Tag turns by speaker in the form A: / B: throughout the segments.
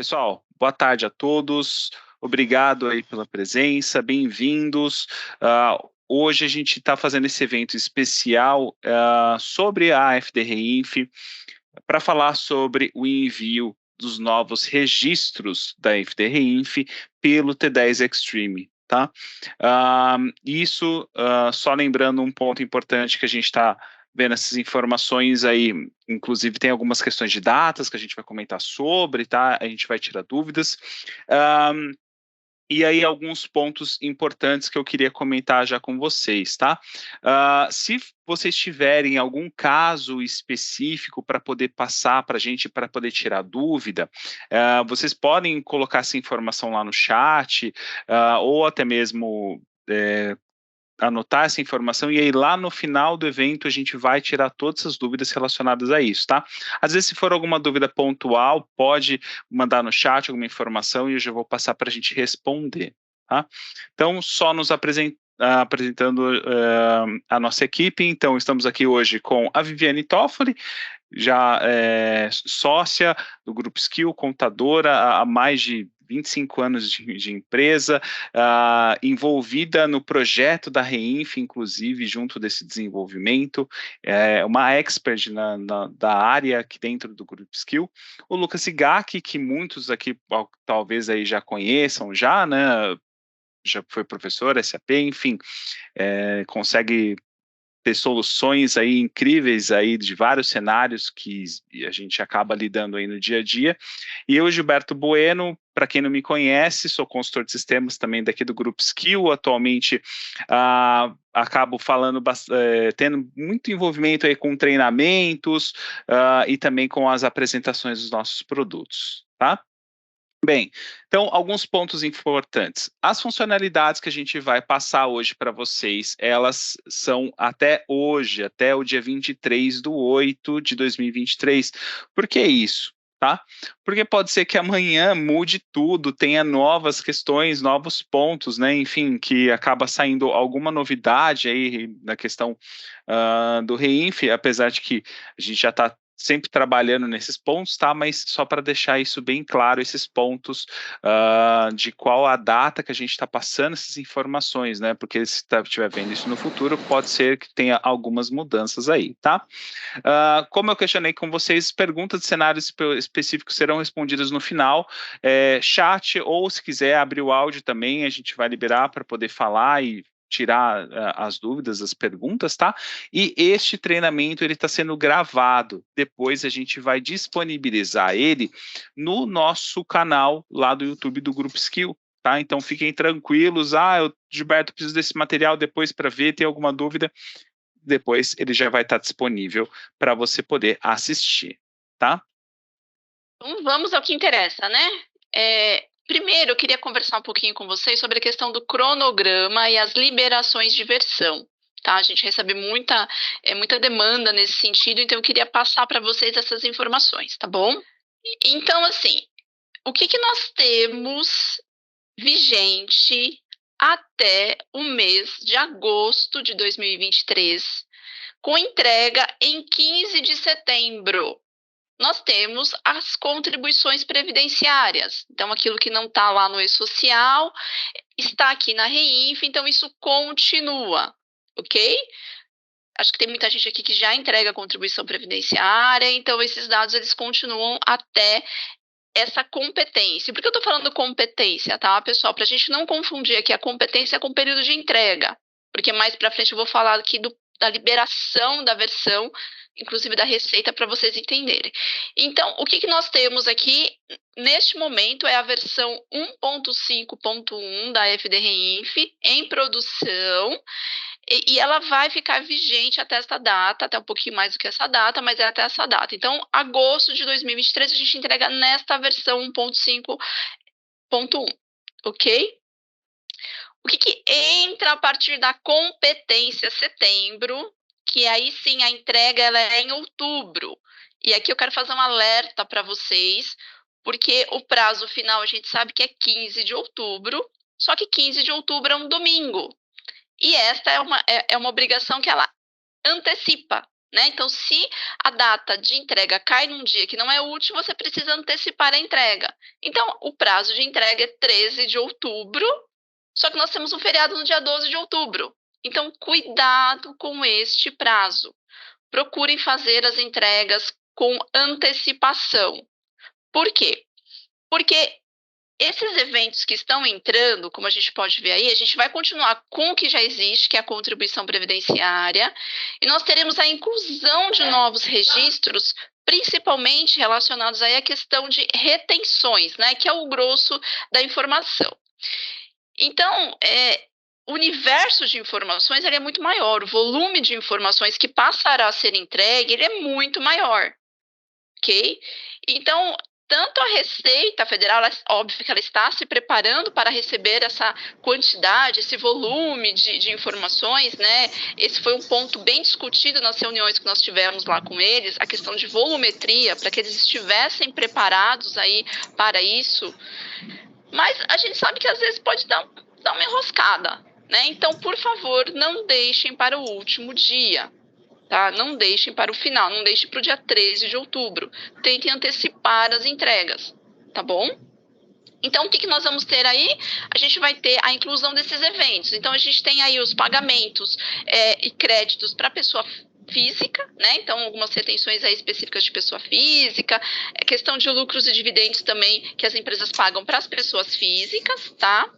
A: Pessoal, boa tarde a todos. Obrigado aí pela presença, bem-vindos. Hoje a gente está fazendo esse evento especial sobre a FDRINF para falar sobre o envio dos novos registros da FDRINF pelo T10 Extreme. Tá? Só lembrando um ponto importante que a gente está vendo essas informações aí, inclusive tem algumas questões de datas que a gente vai comentar sobre, tá? A gente vai tirar dúvidas. E aí, alguns pontos importantes que eu queria comentar já com vocês, tá? Se vocês tiverem algum caso específico para poder passar para a gente, para poder tirar dúvida, vocês podem colocar essa informação lá no chat, ou até mesmo anotar essa informação e aí lá no final do evento a gente vai tirar todas as dúvidas relacionadas a isso, tá? Às vezes se for alguma dúvida pontual, pode mandar no chat alguma informação e eu já vou passar para a gente responder, tá? Então, só nos apresentando a nossa equipe, então estamos aqui hoje com a Viviane Toffoli, já sócia do Grupo Skill, contadora há mais de 25 anos de empresa, envolvida no projeto da REINF, inclusive, junto desse desenvolvimento, uma expert da área aqui dentro do Grupo Skill. O Lucas Igaki, que muitos aqui talvez aí já conheçam, né? Já foi professor, SAP, enfim, consegue ter soluções aí incríveis aí de vários cenários que a gente acaba lidando aí no dia a dia. E eu, Gilberto Bueno, para quem não me conhece, sou consultor de sistemas também daqui do Grupo Skill, atualmente acabo tendo muito envolvimento aí com treinamentos e também com as apresentações dos nossos produtos, tá? Bem, então, alguns pontos importantes. As funcionalidades que a gente vai passar hoje para vocês, elas são até hoje, até o dia 23/8 de 2023. Por que isso? Tá? Porque pode ser que amanhã mude tudo, tenha novas questões, novos pontos, né? Enfim, que acaba saindo alguma novidade aí na questão do REINF, apesar de que a gente já está sempre trabalhando nesses pontos, tá? Mas só para deixar isso bem claro, esses pontos de qual a data que a gente está passando essas informações, né? Porque se estiver vendo isso no futuro, pode ser que tenha algumas mudanças aí, tá? Como eu questionei com vocês, perguntas de cenários específicos serão respondidas no final, chat, ou se quiser abrir o áudio também, a gente vai liberar para poder falar e tirar as dúvidas, as perguntas, tá? E este treinamento, ele está sendo gravado, depois a gente vai disponibilizar ele no nosso canal lá do YouTube do Grupo Skill, tá? Então fiquem tranquilos, Gilberto, preciso desse material depois para ver, tem alguma dúvida? Depois ele já vai estar disponível para você poder assistir, tá?
B: Então vamos ao que interessa, né? Primeiro, eu queria conversar um pouquinho com vocês sobre a questão do cronograma e as liberações de versão. Tá? A gente recebe muita demanda nesse sentido, então eu queria passar para vocês essas informações, tá bom? Então, assim, o que nós temos vigente até o mês de agosto de 2023, com entrega em 15 de setembro? Nós temos as contribuições previdenciárias. Então, aquilo que não está lá no E-Social está aqui na REINF, então isso continua, ok? Acho que tem muita gente aqui que já entrega a contribuição previdenciária, então esses dados eles continuam até essa competência. Por que eu estou falando competência, tá, pessoal? Para a gente não confundir aqui a competência com o período de entrega, porque mais para frente eu vou falar aqui da liberação da versão, inclusive da receita, para vocês entenderem. Então, o que nós temos aqui, neste momento, é a versão 1.5.1 da FDRINF em produção, e ela vai ficar vigente até essa data, até um pouquinho mais do que essa data, mas é até essa data. Então, agosto de 2023, a gente entrega nesta versão 1.5.1, ok? O que entra a partir da competência setembro, que aí sim a entrega ela é em outubro. E aqui eu quero fazer um alerta para vocês, porque o prazo final a gente sabe que é 15 de outubro, só que 15 de outubro é um domingo. E esta é uma obrigação que ela antecipa. né? Então, se a data de entrega cai num dia que não é útil, você precisa antecipar a entrega. Então, o prazo de entrega é 13 de outubro, só que nós temos um feriado no dia 12 de outubro. Então, cuidado com este prazo. Procurem fazer as entregas com antecipação. Por quê? Porque esses eventos que estão entrando, como a gente pode ver aí, a gente vai continuar com o que já existe, que é a contribuição previdenciária, e nós teremos a inclusão de novos registros, principalmente relacionados aí à questão de retenções, né, que é o grosso da informação. Então, o universo de informações ele é muito maior, o volume de informações que passará a ser entregue ele é muito maior, ok? Então, tanto a Receita Federal, óbvio que ela está se preparando para receber essa quantidade, esse volume de informações, né? Esse foi um ponto bem discutido nas reuniões que nós tivemos lá com eles, a questão de volumetria, para que eles estivessem preparados aí para isso. Mas a gente sabe que às vezes pode dar uma enroscada, né? Então, por favor, não deixem para o último dia. Tá? Não deixem para o final, não deixem para o dia 13 de outubro. Tentem antecipar as entregas, tá bom? Então, o que nós vamos ter aí? A gente vai ter a inclusão desses eventos. Então, a gente tem aí os pagamentos e créditos para pessoa física, né? Então, algumas retenções aí específicas de pessoa física, questão de lucros e dividendos também que as empresas pagam para as pessoas físicas, tá?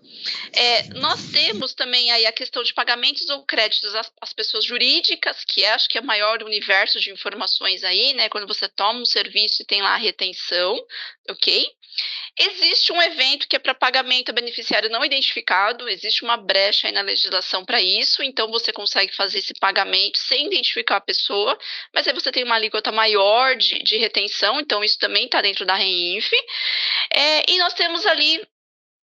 B: Nós temos também aí a questão de pagamentos ou créditos às pessoas jurídicas, que acho que é o maior universo de informações aí, né? Quando você toma um serviço e tem lá a retenção, ok? Existe um evento que é para pagamento a beneficiário não identificado, existe uma brecha aí na legislação para isso, então você consegue fazer esse pagamento sem identificar a pessoa, mas aí você tem uma alíquota maior de retenção, então isso também está dentro da REINF. E nós temos ali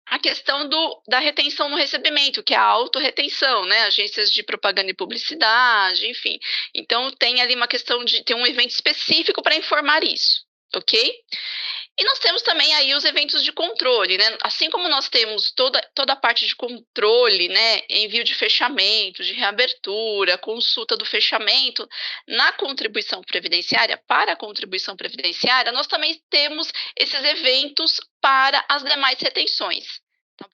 B: a questão da retenção no recebimento, que é a autorretenção, né? Agências de propaganda e publicidade, enfim. Então, tem ali uma questão de ter um evento específico para informar isso, ok? E nós temos também aí os eventos de controle, né? Assim como nós temos toda a parte de controle, né? Envio de fechamento, de reabertura, consulta do fechamento, na contribuição previdenciária, para a contribuição previdenciária, nós também temos esses eventos para as demais retenções. Tá?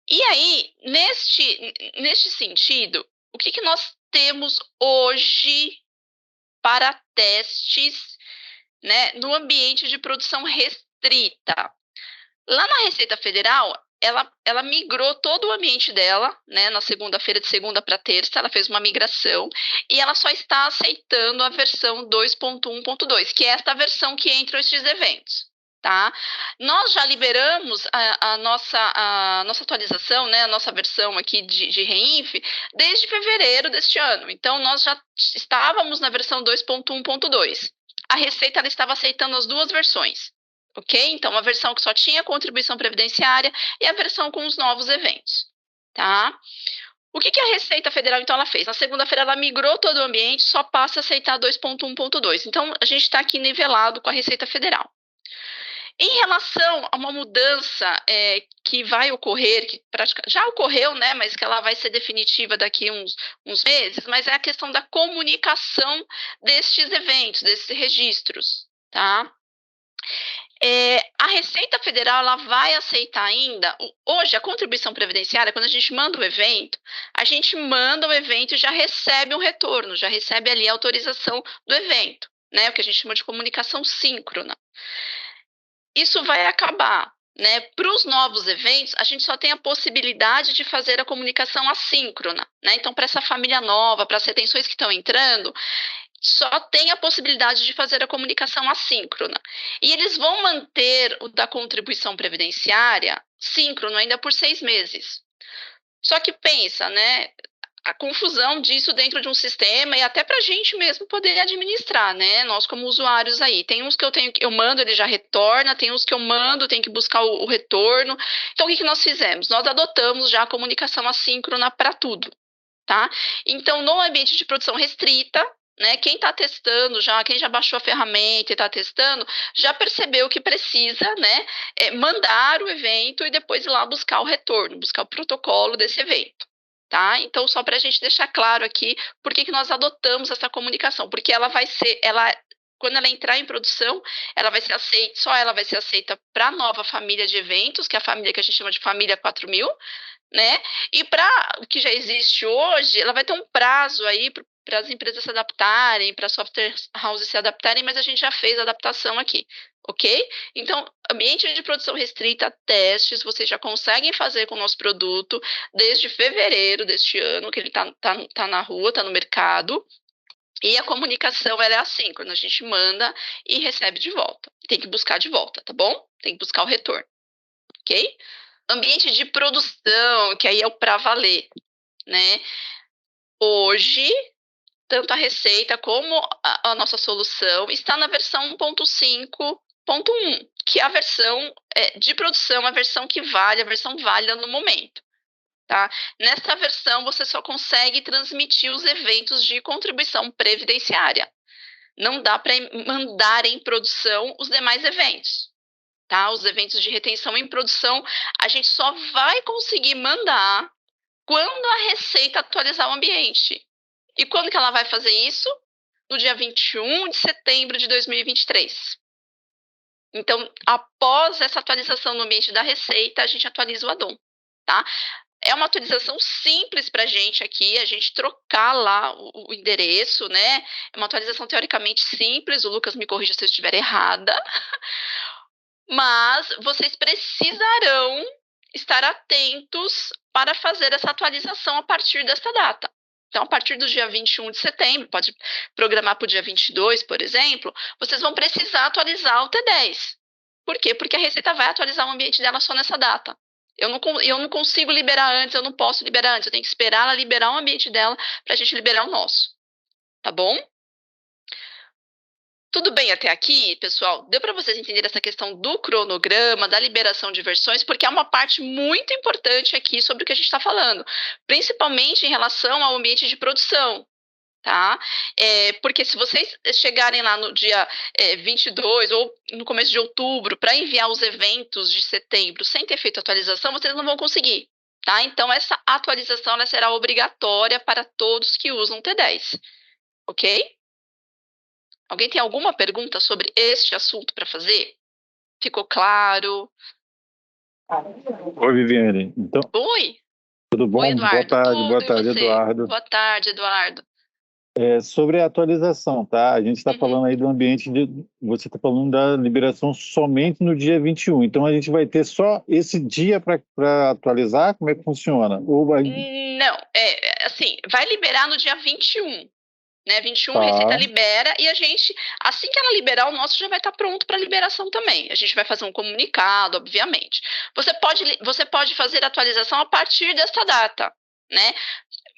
B: E aí, neste sentido, o que nós temos hoje para testes, né, no ambiente de produção restrita? Lá na Receita Federal, ela migrou todo o ambiente dela, né, na segunda-feira, de segunda para terça, ela fez uma migração, e ela só está aceitando a versão 2.1.2, que é esta versão que entram esses eventos. Tá? Nós já liberamos a nossa atualização, né, a nossa versão aqui de REINF, desde fevereiro deste ano. Então, nós já estávamos na versão 2.1.2. A Receita ela estava aceitando as duas versões, ok? Então, a versão que só tinha contribuição previdenciária e a versão com os novos eventos, tá? O que a Receita Federal, então, ela fez? Na segunda-feira, ela migrou todo o ambiente, só passa a aceitar 2.1.2. Então, a gente está aqui nivelado com a Receita Federal. Em relação a uma mudança que vai ocorrer, que já ocorreu, né, mas que ela vai ser definitiva daqui uns meses, mas é a questão da comunicação destes eventos, desses registros, tá? A Receita Federal ela vai aceitar ainda, hoje a contribuição previdenciária, quando a gente manda o evento e já recebe um retorno, já recebe ali a autorização do evento, né, o que a gente chama de comunicação síncrona. Isso vai acabar, né? Para os novos eventos, a gente só tem a possibilidade de fazer a comunicação assíncrona, né? Então, para essa família nova, para as retenções que estão entrando, só tem a possibilidade de fazer a comunicação assíncrona. E eles vão manter o da contribuição previdenciária síncrono ainda por 6 meses. Só que pensa, né? A confusão disso dentro de um sistema e até para a gente mesmo poder administrar, né? Nós como usuários aí. Tem uns que eu mando, ele já retorna, tem uns que eu mando, tem que buscar o retorno. Então, o que nós fizemos? Nós adotamos já a comunicação assíncrona para tudo, tá? Então, no ambiente de produção restrita, né, quem está testando já, quem já baixou a ferramenta e está testando, já percebeu que precisa, né, mandar o evento e depois ir lá buscar o retorno, buscar o protocolo desse evento. tá? Então, só para a gente deixar claro aqui por que nós adotamos essa comunicação, porque quando ela entrar em produção, ela vai ser aceita, só ela vai ser aceita para a nova família de eventos, que é a família que a gente chama de família 4000, né? E para o que já existe hoje, ela vai ter um prazo aí para as empresas se adaptarem, para software houses se adaptarem, mas a gente já fez a adaptação aqui, ok? Então, ambiente de produção restrita, testes, vocês já conseguem fazer com o nosso produto desde fevereiro deste ano, que ele tá na rua, está no mercado. E a comunicação, ela é assim, quando a gente manda e recebe de volta. Tem que buscar de volta, tá bom? Tem que buscar o retorno, ok? Ambiente de produção, que aí é o para valer, né? Hoje, tanto a receita como a nossa solução está na versão 1.5.1, que é a versão de produção, a versão que vale, a versão válida no momento. Tá? Nessa versão, você só consegue transmitir os eventos de contribuição previdenciária. Não dá para mandar em produção os demais eventos. Tá? Os eventos de retenção em produção, a gente só vai conseguir mandar quando a Receita atualizar o ambiente. E quando que ela vai fazer isso? No dia 21 de setembro de 2023. Então, após essa atualização no ambiente da Receita, a gente atualiza o addon, tá? É uma atualização simples para a gente trocar lá o endereço, né? É uma atualização teoricamente simples, o Lucas me corrija se eu estiver errada, mas vocês precisarão estar atentos para fazer essa atualização a partir dessa data. Então, a partir do dia 21 de setembro, pode programar para o dia 22, por exemplo, vocês vão precisar atualizar o T10. Por quê? Porque a Receita vai atualizar o ambiente dela só nessa data. Eu não consigo liberar antes, eu não posso liberar antes, eu tenho que esperar ela liberar o ambiente dela para a gente liberar o nosso. Tá bom? Tudo bem até aqui, pessoal? Deu para vocês entenderem essa questão do cronograma, da liberação de versões, porque é uma parte muito importante aqui sobre o que a gente está falando, principalmente em relação ao ambiente de produção. Tá? Porque se vocês chegarem lá no dia 22 ou no começo de outubro para enviar os eventos de setembro sem ter feito atualização, vocês não vão conseguir. Tá? Então, essa atualização ela será obrigatória para todos que usam T10. Ok? Alguém tem alguma pergunta sobre este assunto para fazer? Ficou claro?
C: Oi, Viviane. Então,
B: Oi?
C: tudo bom?
B: Oi, Eduardo.
C: Boa
B: Tudo,
C: tarde,
B: e você?
C: Eduardo.
B: Boa tarde, Eduardo.
C: Sobre a atualização, tá? A gente está
B: Uhum.
C: falando aí do ambiente você está falando da liberação somente no dia 21. Então, a gente vai ter só esse dia para atualizar? Como é que funciona?
B: Não, assim, vai liberar no dia 21. Né, 21
C: Tá.
B: a Receita libera e a gente, assim que ela liberar, o nosso já vai estar pronto para liberação também. A gente vai fazer um comunicado, obviamente. Você pode fazer a atualização a partir dessa data, né?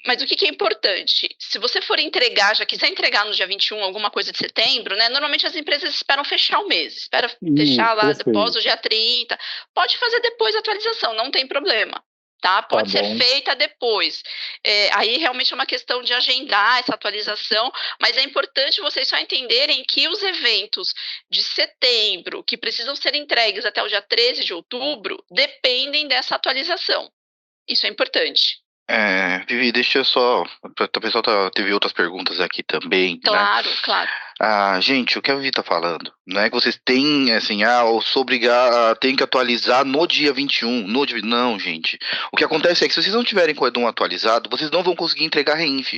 B: Mas o que é importante? Se você for entregar, já quiser entregar no dia 21 alguma coisa de setembro, né? Normalmente as empresas esperam fechar o mês, espera fechar lá depois o dia 30. Pode fazer depois a atualização, não tem problema. Tá? Pode ser feita depois. Aí realmente é uma questão de agendar essa atualização, mas é importante vocês só entenderem que os eventos de setembro, que precisam ser entregues até o dia 13 de outubro, dependem dessa atualização. Isso é importante.
D: Vivi, deixa eu só. O pessoal teve outras perguntas aqui também.
B: Claro,
D: né?
B: claro.
D: Gente, o que a Vivi tá falando? Não é que vocês têm, assim, eu sou obrigado, tem que atualizar no dia 21. Não, gente. O que acontece é que se vocês não tiverem com o Edom atualizado, vocês não vão conseguir entregar reinf.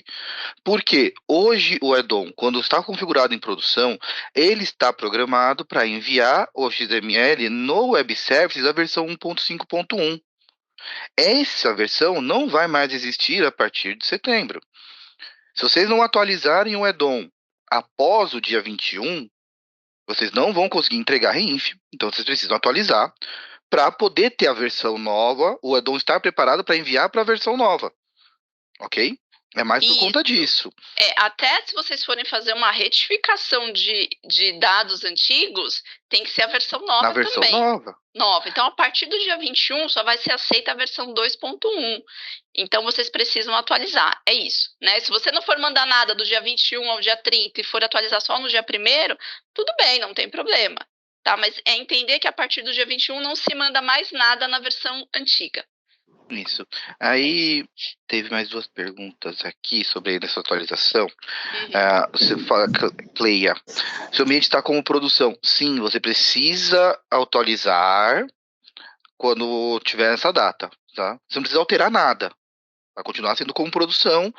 D: Porque hoje o Edom, quando está configurado em produção, ele está programado para enviar o XML no Web Services a versão 1.5.1. Essa versão não vai mais existir a partir de setembro. Se vocês não atualizarem o Edom após o dia 21, vocês não vão conseguir entregar reinf. Então vocês precisam atualizar para poder ter a versão nova, o Edom estar preparado para enviar para a versão nova. Ok? É mais por conta disso.
B: Até se vocês forem fazer uma retificação de dados antigos, tem que ser a versão nova
D: Na versão
B: também.
D: nova.
B: Então, a partir do dia 21, só vai ser aceita a versão 2.1. Então, vocês precisam atualizar. É isso. Né? Se você não for mandar nada do dia 21 ao dia 30 e for atualizar só no dia 1º, tudo bem, não tem problema. Tá? Mas é entender que a partir do dia 21 não se manda mais nada na versão antiga.
D: Isso. Aí teve mais duas perguntas aqui sobre essa atualização. Você fala, Cleia, seu ambiente está como produção. Sim, você precisa atualizar quando tiver essa data, tá? Você não precisa alterar nada. Vai continuar sendo como produção,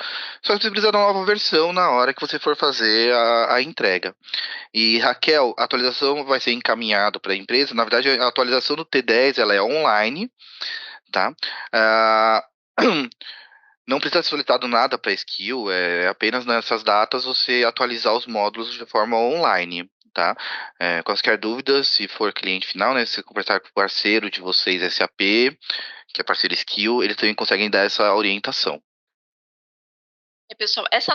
D: só que você precisa dar uma nova versão na hora que você for fazer a entrega. E Raquel, a atualização vai ser encaminhada para a empresa. Na verdade, a atualização do T10 ela é online, tá? Não precisa ser solicitado nada para skill, é apenas nessas datas você atualizar os módulos de forma online, tá? Quaisquer dúvidas, se for cliente final, né? Se conversar com o parceiro de vocês, SAP, que é parceiro skill, eles também conseguem dar essa orientação.
B: Pessoal, essa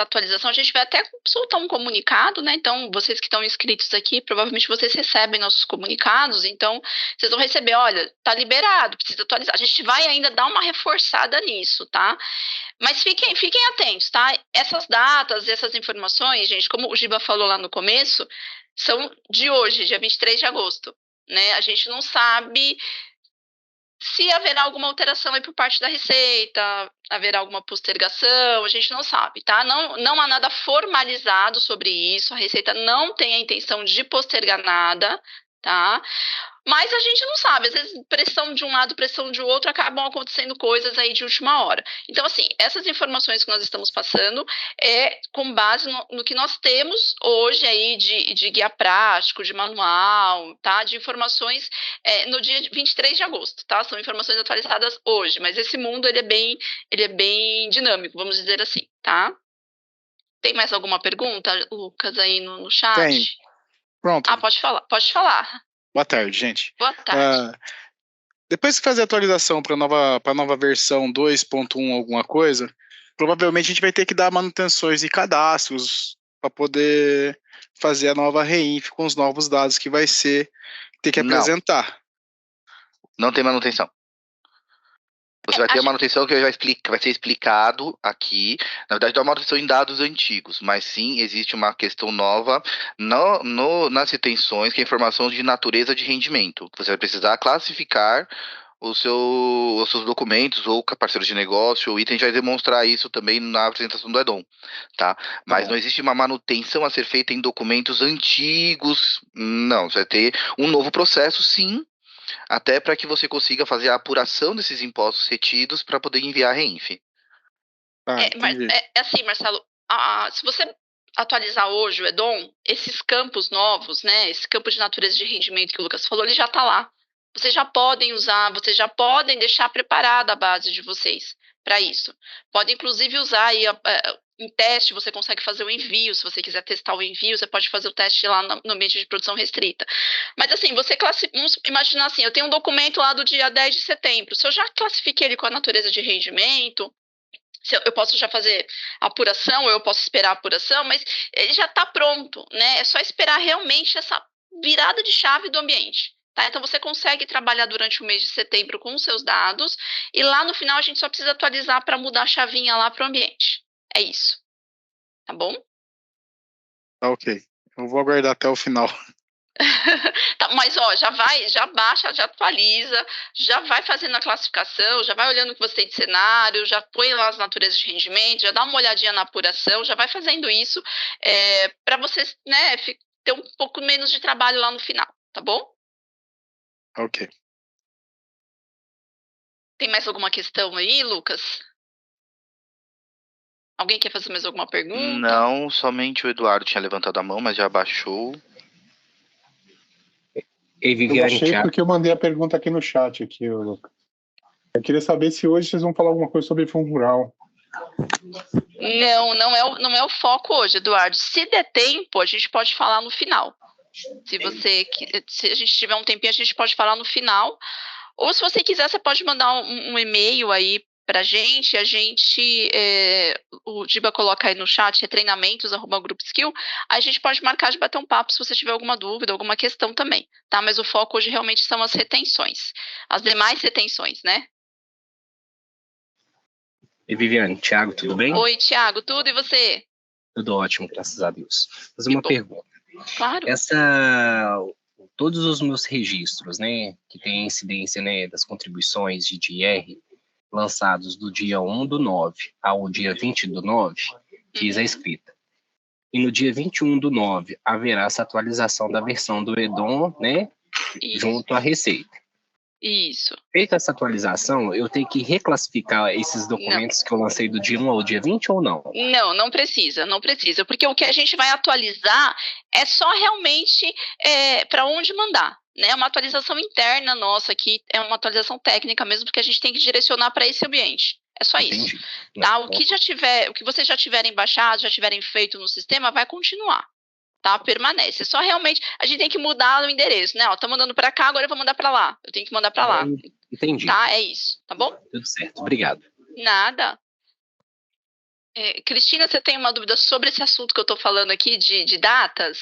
B: atualização a gente vai até soltar um comunicado, né? Então, vocês que estão inscritos aqui, provavelmente vocês recebem nossos comunicados, então vocês vão receber, olha, tá liberado, precisa atualizar. A gente vai ainda dar uma reforçada nisso, tá? Mas fiquem atentos, tá? Essas datas, essas informações, gente, como o Giba falou lá no começo, são de hoje, dia 23 de agosto, né? A gente não sabe se haverá alguma alteração aí por parte da Receita, haverá alguma postergação, a gente não sabe, tá? Não há nada formalizado sobre isso, a Receita não tem a intenção de postergar nada, tá? Mas a gente não sabe, às vezes pressão de um lado, pressão de outro, acabam acontecendo coisas aí de última hora. Então, assim, essas informações que nós estamos passando é com base no que nós temos hoje aí de guia prático, de manual, tá? De informações no dia 23 de agosto, tá? São informações atualizadas hoje, mas esse mundo, ele é bem dinâmico, vamos dizer assim, tá? Tem mais alguma pergunta, Lucas, aí no chat?
E: Tem. Pronto.
B: Pode falar.
E: Boa tarde, gente.
B: Boa tarde.
E: Depois que fazer a atualização para a nova versão 2.1 alguma coisa, provavelmente a gente vai ter que dar manutenções e cadastros para poder fazer a nova reinf com os novos dados que vai ter que apresentar.
D: Não tem manutenção. Você vai ter a manutenção que vai ser explicado aqui. Na verdade, é uma manutenção em dados antigos, mas sim, existe uma questão nova nas retenções, que é informação de natureza de rendimento. Você vai precisar classificar os seus documentos, ou parceiro de negócio, o item já vai demonstrar isso também na apresentação do add-on, tá? Mas não existe uma manutenção a ser feita em documentos antigos, não. Você vai ter um novo processo, sim, até para que você consiga fazer a apuração desses impostos retidos para poder enviar a reinf.
B: Mas assim, Marcelo, se você atualizar hoje o add-on, esses campos novos, né, esse campo de natureza de rendimento que o Lucas falou, ele já está lá. Vocês já podem usar, vocês já podem deixar preparada a base de vocês para isso. Pode, inclusive, usar aí em teste, você consegue fazer o envio. Se você quiser testar o envio, você pode fazer o teste lá no ambiente de produção restrita. Mas assim, vamos imaginar assim, eu tenho um documento lá do dia 10 de setembro. Se eu já classifiquei ele com a natureza de rendimento, eu posso já fazer apuração, ou eu posso esperar a apuração, mas ele já está pronto, né? É só esperar realmente essa virada de chave do ambiente. Tá? Então, você consegue trabalhar durante o mês de setembro com os seus dados, e lá no final a gente só precisa atualizar para mudar a chavinha lá para o ambiente. É isso. Tá bom?
E: Ok. Eu vou aguardar até o final.
B: Tá, mas, já baixa, já atualiza, já vai fazendo a classificação, já vai olhando o que você tem de cenário, já põe lá as naturezas de rendimento, já dá uma olhadinha na apuração, já vai fazendo isso para você, né, ter um pouco menos de trabalho lá no final, tá bom?
E: Ok.
B: Tem mais alguma questão aí, Lucas? Alguém quer fazer mais alguma pergunta?
D: Não, somente o Eduardo tinha levantado a mão, mas já baixou.
F: Eu baixei porque eu mandei a pergunta aqui no chat, Lucas. Eu queria saber se hoje vocês vão falar alguma coisa sobre fundo rural.
B: Não é o foco hoje, Eduardo. Se der tempo, a gente pode falar no final. Se a gente tiver um tempinho, a gente pode falar no final. Ou se você quiser, você pode mandar um e-mail aí pra gente. O Giba coloca aí no chat, treinamentos@gruposkill. A gente pode marcar de bater um papo se você tiver alguma dúvida, alguma questão também, tá? Mas o foco hoje realmente são as retenções, as demais retenções, né?
G: E Viviane, Thiago, tudo bem?
B: Oi, Thiago, tudo e você?
G: Tudo ótimo, graças a Deus. Vou fazer uma pergunta.
B: Claro.
G: todos os meus registros, né, que tem incidência, né, das contribuições de DR lançados do dia 1/9 ao dia 20/9, fiz a escrita. E no dia 21/9 haverá essa atualização da versão do EDON, né, junto à Receita.
B: Isso.
G: Feita essa atualização, eu tenho que reclassificar esses documentos que eu lancei do dia 1 ao dia 20 ou não?
B: Não precisa, porque o que a gente vai atualizar é só realmente para onde mandar, né? Uma atualização interna nossa aqui, é uma atualização técnica mesmo, porque a gente tem que direcionar para esse ambiente. É só
G: Entendi.
B: isso. Tá? O que vocês já tiverem baixado, já tiverem feito no sistema, vai continuar. Tá? Permanece. Só realmente a gente tem que mudar o endereço, né? Ó, tá mandando para cá, agora eu vou mandar para lá. Eu tenho que mandar para lá.
G: Entendi.
B: Tá? É isso, tá bom?
G: Tudo certo. Obrigado.
B: Nada. Cristina, você tem uma dúvida sobre esse assunto que eu tô falando aqui de datas?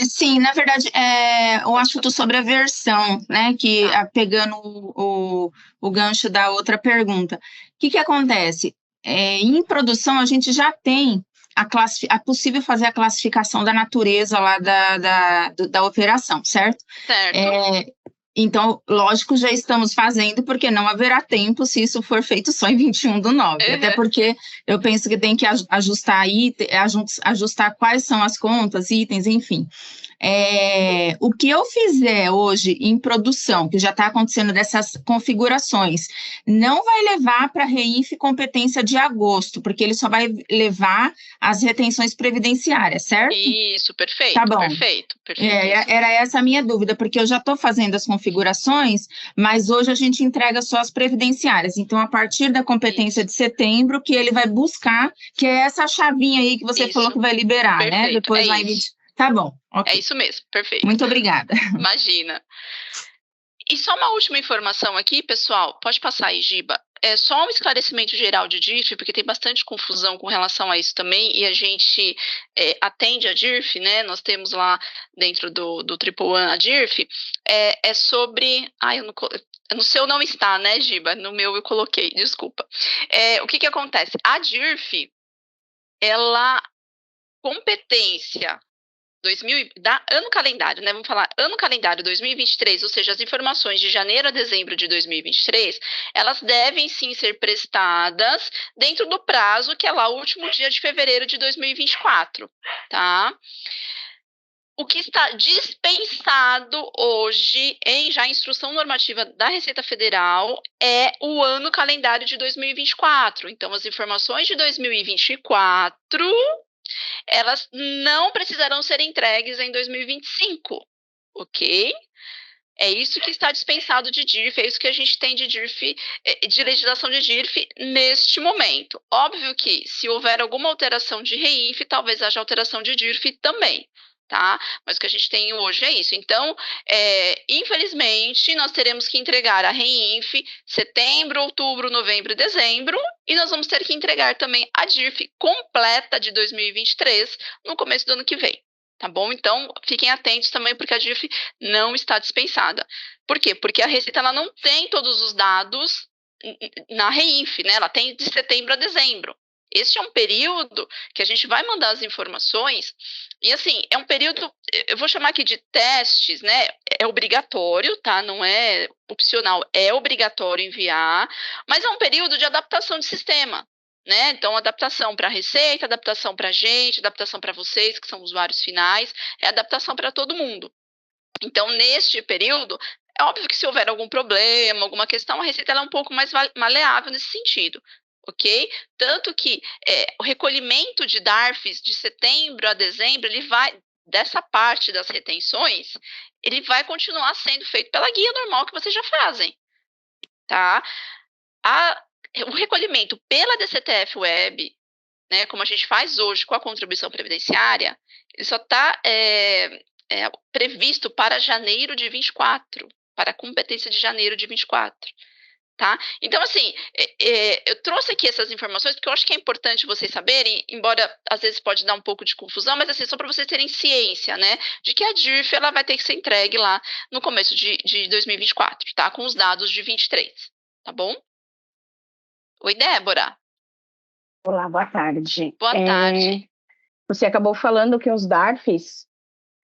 H: Sim, na verdade, um assunto sobre a versão, né, que pegando o gancho da outra pergunta. O que acontece? Em produção, a gente já tem é possível fazer a classificação da natureza lá da operação, certo?
B: Certo.
H: Então, lógico, já estamos fazendo, porque não haverá tempo se isso for feito só em 21/9. Até porque eu penso que tem que ajustar aí, ajustar quais são as contas, itens, enfim. O que eu fizer hoje em produção, que já está acontecendo dessas configurações, não vai levar para a REINF competência de agosto, porque ele só vai levar as retenções previdenciárias, certo?
B: Isso, perfeito.
H: Tá bom.
B: Perfeito.
H: Era essa a minha dúvida, porque eu já estou fazendo as configurações, mas hoje a gente entrega só as previdenciárias. Então, a partir da competência de setembro, que ele vai buscar, que é essa chavinha aí que você falou que vai liberar,
B: perfeito.
H: né? Depois vai... Tá bom, ok.
B: É isso mesmo, perfeito.
H: Muito obrigada.
B: Imagina. E só uma última informação aqui, pessoal. Pode passar aí, Giba. É só um esclarecimento geral de DIRF, porque tem bastante confusão com relação a isso também, e a gente atende a DIRF, né? Nós temos lá dentro do Triple One a DIRF, é sobre... no seu não está, né, Giba? No meu eu coloquei, desculpa. O que acontece? A DIRF, ela... competência... ano calendário, né? Vamos falar ano calendário 2023, ou seja, as informações de janeiro a dezembro de 2023, elas devem sim ser prestadas dentro do prazo que é lá o último dia de fevereiro de 2024, tá? O que está dispensado hoje em já instrução normativa da Receita Federal é o ano calendário de 2024. Então, as informações de 2024 elas não precisarão ser entregues em 2025, ok? É isso que está dispensado de DIRF, é isso que a gente tem de DIRF, de legislação de DIRF neste momento. Óbvio que, se houver alguma alteração de REINF, talvez haja alteração de DIRF também, tá? Mas o que a gente tem hoje é isso. Então, infelizmente, nós teremos que entregar a REINF setembro, outubro, novembro e dezembro, e nós vamos ter que entregar também a DIRF completa de 2023 no começo do ano que vem, tá bom? Então, fiquem atentos também, porque a DIRF não está dispensada. Por quê? Porque a Receita ela não tem todos os dados na REINF, né? Ela tem de setembro a dezembro. Este é um período que a gente vai mandar as informações, e assim, é um período, eu vou chamar aqui de testes, né? É obrigatório, tá? Não é opcional, é obrigatório enviar, mas é um período de adaptação de sistema, né? Então, adaptação para a Receita, adaptação para a gente, adaptação para vocês, que são usuários finais, é adaptação para todo mundo. Então, neste período, é óbvio que se houver algum problema, alguma questão, a Receita ela é um pouco mais maleável nesse sentido. Ok? Tanto que o recolhimento de DARFs de setembro a dezembro, ele vai, dessa parte das retenções, ele vai continuar sendo feito pela guia normal que vocês já fazem, tá? O recolhimento pela DCTF Web, né, como a gente faz hoje com a contribuição previdenciária, ele só está previsto para janeiro de 24, para a competência de janeiro de 24. Tá? Então, assim, eu trouxe aqui essas informações porque eu acho que é importante vocês saberem, embora às vezes pode dar um pouco de confusão, mas assim, só para vocês terem ciência, né, de que a DIRF ela vai ter que ser entregue lá no começo de 2024, tá? Com os dados de 23, tá bom? Oi, Débora.
I: Olá, boa tarde.
B: Boa tarde.
I: você acabou falando que os DARFs,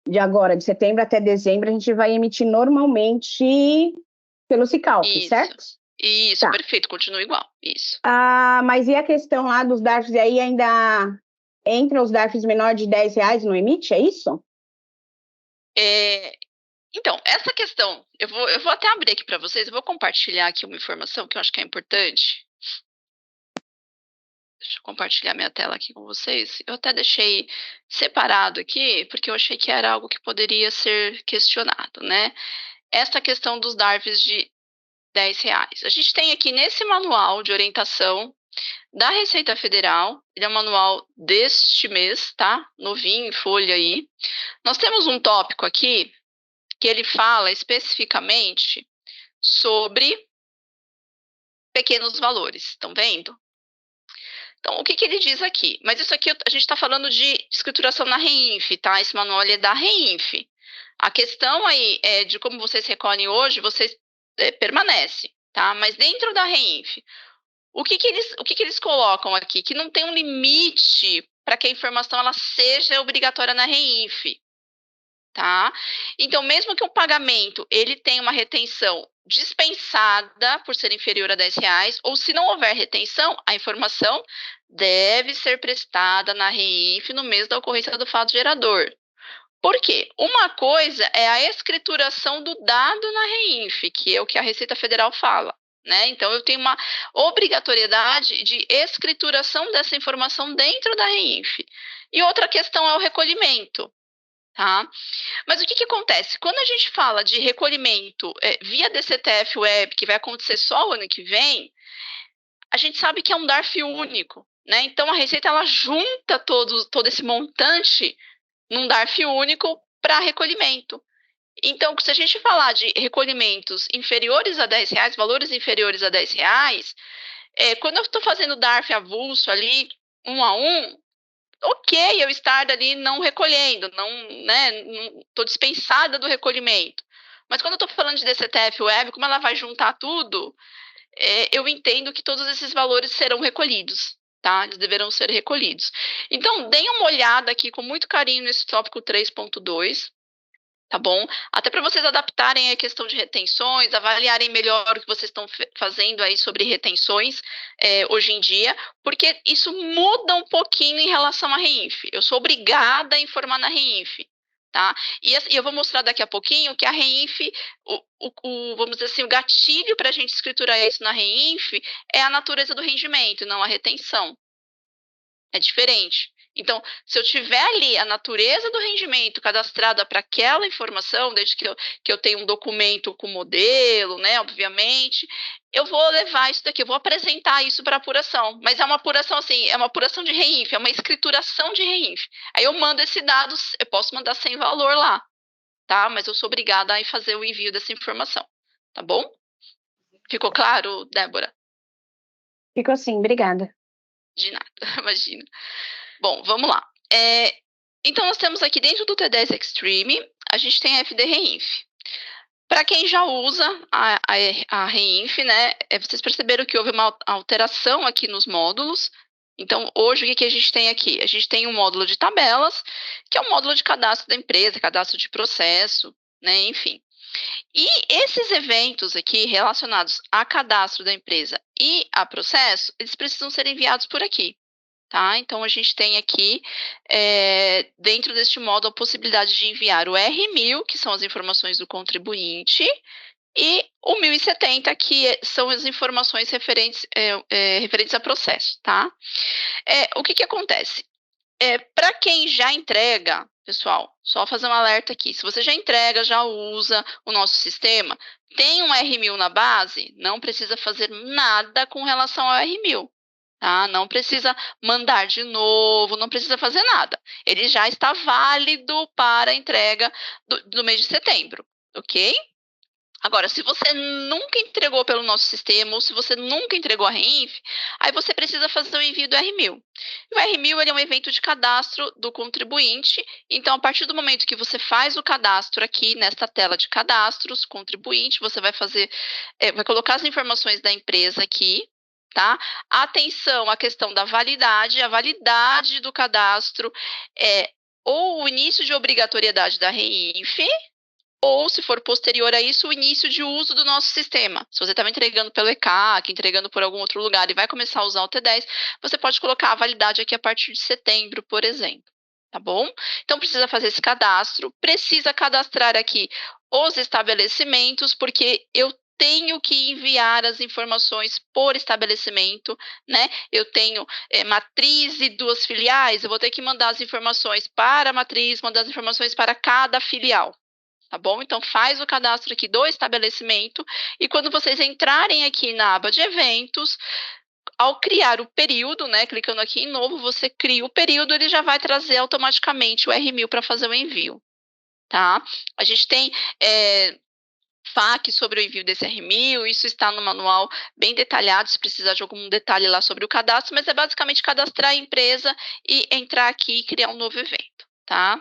I: de agora, de setembro até dezembro, a gente vai emitir normalmente pelo Sicalc, certo?
B: Isso,
I: Tá.
B: Perfeito, continua igual, isso.
I: Mas e a questão lá dos DARFs, aí ainda entra os DARFs menor de R$10 no emite, é isso?
B: Então, essa questão, eu vou até abrir aqui para vocês, eu vou compartilhar aqui uma informação que eu acho que é importante. Deixa eu compartilhar minha tela aqui com vocês. Eu até deixei separado aqui, porque eu achei que era algo que poderia ser questionado, né? Essa questão dos DARFs de R$10. A gente tem aqui nesse manual de orientação da Receita Federal, ele é um manual deste mês, tá? Novinho, em folha aí. Nós temos um tópico aqui que ele fala especificamente sobre pequenos valores, estão vendo? Então, o que ele diz aqui? Mas isso aqui a gente está falando de escrituração na REINF, tá? Esse manual é da REINF. A questão aí de como vocês recolhem hoje, vocês permanece, tá? Mas dentro da REINF, o que eles colocam aqui? Que não tem um limite para que a informação ela seja obrigatória na REINF, tá? Então, mesmo que um pagamento ele tenha uma retenção dispensada por ser inferior a R$10, ou se não houver retenção, a informação deve ser prestada na REINF no mês da ocorrência do fato gerador. Por quê? Uma coisa é a escrituração do dado na REINF, que é o que a Receita Federal fala, né? Então, eu tenho uma obrigatoriedade de escrituração dessa informação dentro da REINF. E outra questão é o recolhimento. Tá? Mas o que acontece? Quando a gente fala de recolhimento via DCTF Web, que vai acontecer só o ano que vem, a gente sabe que é um DARF único, né? Então, a Receita ela junta todo esse montante num DARF único para recolhimento. Então, se a gente falar de recolhimentos inferiores a R$10, valores inferiores a R$10, quando eu estou fazendo DARF avulso ali, 1 a 1, ok, eu estar ali não recolhendo, não estou dispensada do recolhimento. Mas quando eu estou falando de DCTF Web, como ela vai juntar tudo, eu entendo que todos esses valores serão recolhidos, tá? Eles deverão ser recolhidos. Então, deem uma olhada aqui com muito carinho nesse tópico 3.2, tá bom? Até para vocês adaptarem a questão de retenções, avaliarem melhor o que vocês estão fazendo aí sobre retenções hoje em dia, porque isso muda um pouquinho em relação à REINF. Eu sou obrigada a informar na REINF, tá? E eu vou mostrar daqui a pouquinho que a REINF, vamos dizer assim, o gatilho para a gente escriturar isso na REINF é a natureza do rendimento, não a retenção. É diferente. Então, se eu tiver ali a natureza do rendimento cadastrada para aquela informação, desde que eu tenha um documento com modelo, né, obviamente, eu vou levar isso daqui, eu vou apresentar isso para apuração. Mas é uma apuração assim, é uma apuração de REINF, é uma escrituração de REINF. Aí eu mando esse dado, eu posso mandar sem valor lá, tá? Mas eu sou obrigada a fazer o envio dessa informação, tá bom? Ficou claro, Débora?
I: Ficou sim, obrigada.
B: De nada, imagina. Bom, vamos lá. Então, nós temos aqui dentro do T10 Extreme, a gente tem a FD REINF. Para quem já usa a REINF, né, vocês perceberam que houve uma alteração aqui nos módulos. Então, hoje, o que a gente tem aqui? A gente tem um módulo de tabelas, que é um módulo de cadastro da empresa, cadastro de processo, né, enfim. E esses eventos aqui relacionados a cadastro da empresa e a processo, eles precisam ser enviados por aqui. Tá? Então, a gente tem aqui, dentro deste módulo, a possibilidade de enviar o R1000, que são as informações do contribuinte, e o 1070, que são as informações referentes a processo. Tá? O que acontece? Para quem já entrega, pessoal, só fazer um alerta aqui, se você já entrega, já usa o nosso sistema, tem um R1000 na base, não precisa fazer nada com relação ao R1000. Tá? Não precisa mandar de novo, não precisa fazer nada. Ele já está válido para a entrega do mês de setembro, ok? Agora, se você nunca entregou pelo nosso sistema, ou se você nunca entregou a REINF, aí você precisa fazer o envio do R1000. O R1000 ele é um evento de cadastro do contribuinte, então, a partir do momento que você faz o cadastro aqui, nesta tela de cadastros, contribuinte, você vai colocar as informações da empresa aqui, tá? Atenção à questão da validade. A validade do cadastro é ou o início de obrigatoriedade da REINF, ou, se for posterior a isso, o início de uso do nosso sistema. Se você estava entregando pelo ECAC, entregando por algum outro lugar e vai começar a usar o T10, você pode colocar a validade aqui a partir de setembro, por exemplo. Tá bom? Então, precisa fazer esse cadastro, precisa cadastrar aqui os estabelecimentos, porque eu tenho que enviar as informações por estabelecimento, né? Eu tenho matriz e 2 filiais, eu vou ter que mandar as informações para a matriz, mandar as informações para cada filial. Tá bom? Então, faz o cadastro aqui do estabelecimento, e quando vocês entrarem aqui na aba de eventos, ao criar o período, né, clicando aqui em novo, você cria o período, ele já vai trazer automaticamente o R1000 para fazer o envio, tá? A gente tem FAQ sobre o envio desse R1000, isso está no manual bem detalhado, se precisar de algum detalhe lá sobre o cadastro, mas é basicamente cadastrar a empresa e entrar aqui e criar um novo evento, tá?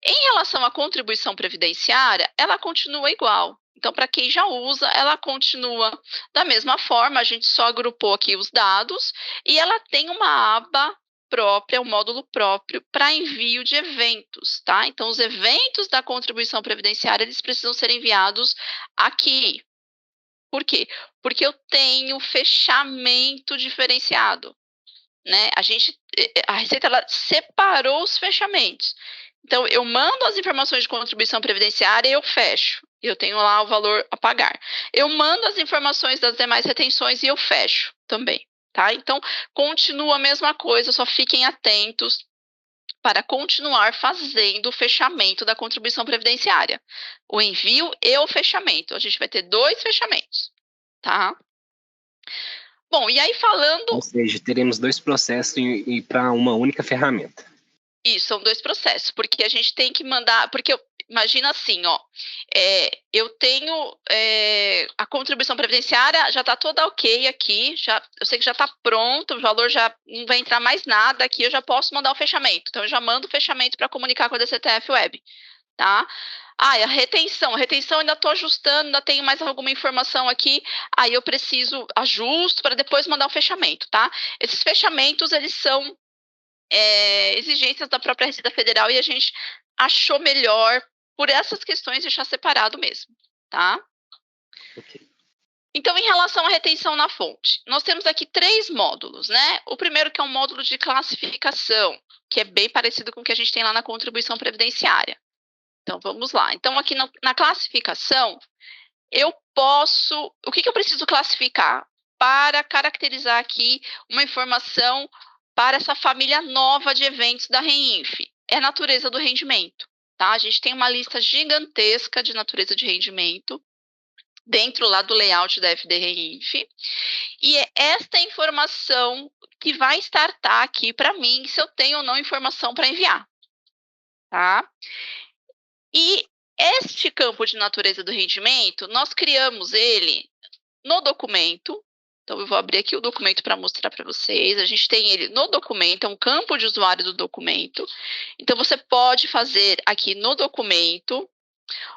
B: Em relação à contribuição previdenciária, ela continua igual. Então, para quem já usa, ela continua da mesma forma, a gente só agrupou aqui os dados, e ela tem uma aba própria, um módulo próprio para envio de eventos, tá? Então, os eventos da contribuição previdenciária, eles precisam ser enviados aqui. Por quê? Porque eu tenho fechamento diferenciado, né? A Receita, ela separou os fechamentos. Então, eu mando as informações de contribuição previdenciária e eu fecho. Eu tenho lá o valor a pagar. Eu mando as informações das demais retenções e eu fecho também, tá? Então, continua a mesma coisa, só fiquem atentos para continuar fazendo o fechamento da contribuição previdenciária. O envio e o fechamento. A gente vai ter 2 fechamentos, tá? Bom, e aí falando...
G: Ou seja, teremos 2 processos e para uma única ferramenta.
B: Isso, são 2 processos, porque a gente tem que mandar, porque imagina assim, ó, eu tenho a contribuição previdenciária, já está toda ok aqui, eu sei que já está pronto, o valor já não vai entrar mais nada aqui, eu já posso mandar o fechamento, então eu já mando o fechamento para comunicar com a DCTF Web, tá? A retenção ainda estou ajustando, ainda tenho mais alguma informação aqui, aí eu preciso, ajusto para depois mandar o fechamento, tá? Esses fechamentos, eles são exigências da própria Receita Federal e a gente achou melhor, por essas questões, deixar separado mesmo, tá?
G: Okay.
B: Então, em relação à retenção na fonte, nós temos aqui 3 módulos, né? O primeiro, que é um módulo de classificação, que é bem parecido com o que a gente tem lá na contribuição previdenciária. Então, vamos lá. Então, aqui na classificação, o que eu preciso classificar para caracterizar aqui uma informação para essa família nova de eventos da REINF? É a natureza do rendimento, tá? A gente tem uma lista gigantesca de natureza de rendimento dentro lá do layout da FD REINF, e é esta informação que vai startar aqui para mim se eu tenho ou não informação para enviar, tá? E este campo de natureza do rendimento, nós criamos ele no documento. Então, eu vou abrir aqui o documento para mostrar para vocês. A gente tem ele no documento, é um campo de usuário do documento. Então, você pode fazer aqui no documento.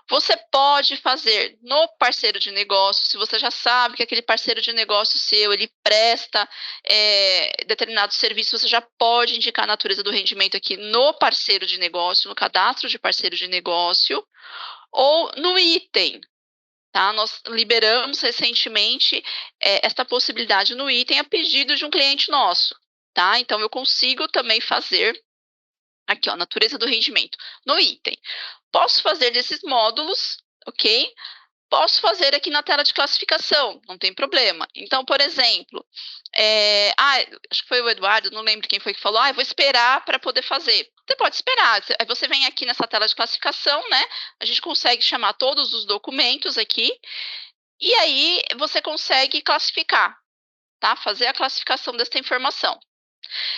B: Você pode fazer no parceiro de negócio, se você já sabe que aquele parceiro de negócio seu, ele presta determinado serviço, você já pode indicar a natureza do rendimento aqui no parceiro de negócio, no cadastro de parceiro de negócio, ou no item. Tá? Nós liberamos recentemente esta possibilidade no item a pedido de um cliente nosso. Tá? Então, eu consigo também fazer aqui, ó, natureza do rendimento no item. Posso fazer desses módulos, ok? Posso fazer aqui na tela de classificação, não tem problema. Então, por exemplo, acho que foi o Eduardo, não lembro quem foi que falou, eu vou esperar para poder fazer. Você pode esperar, aí você vem aqui nessa tela de classificação, né? A gente consegue chamar todos os documentos aqui, e aí você consegue classificar, tá? Fazer a classificação dessa informação.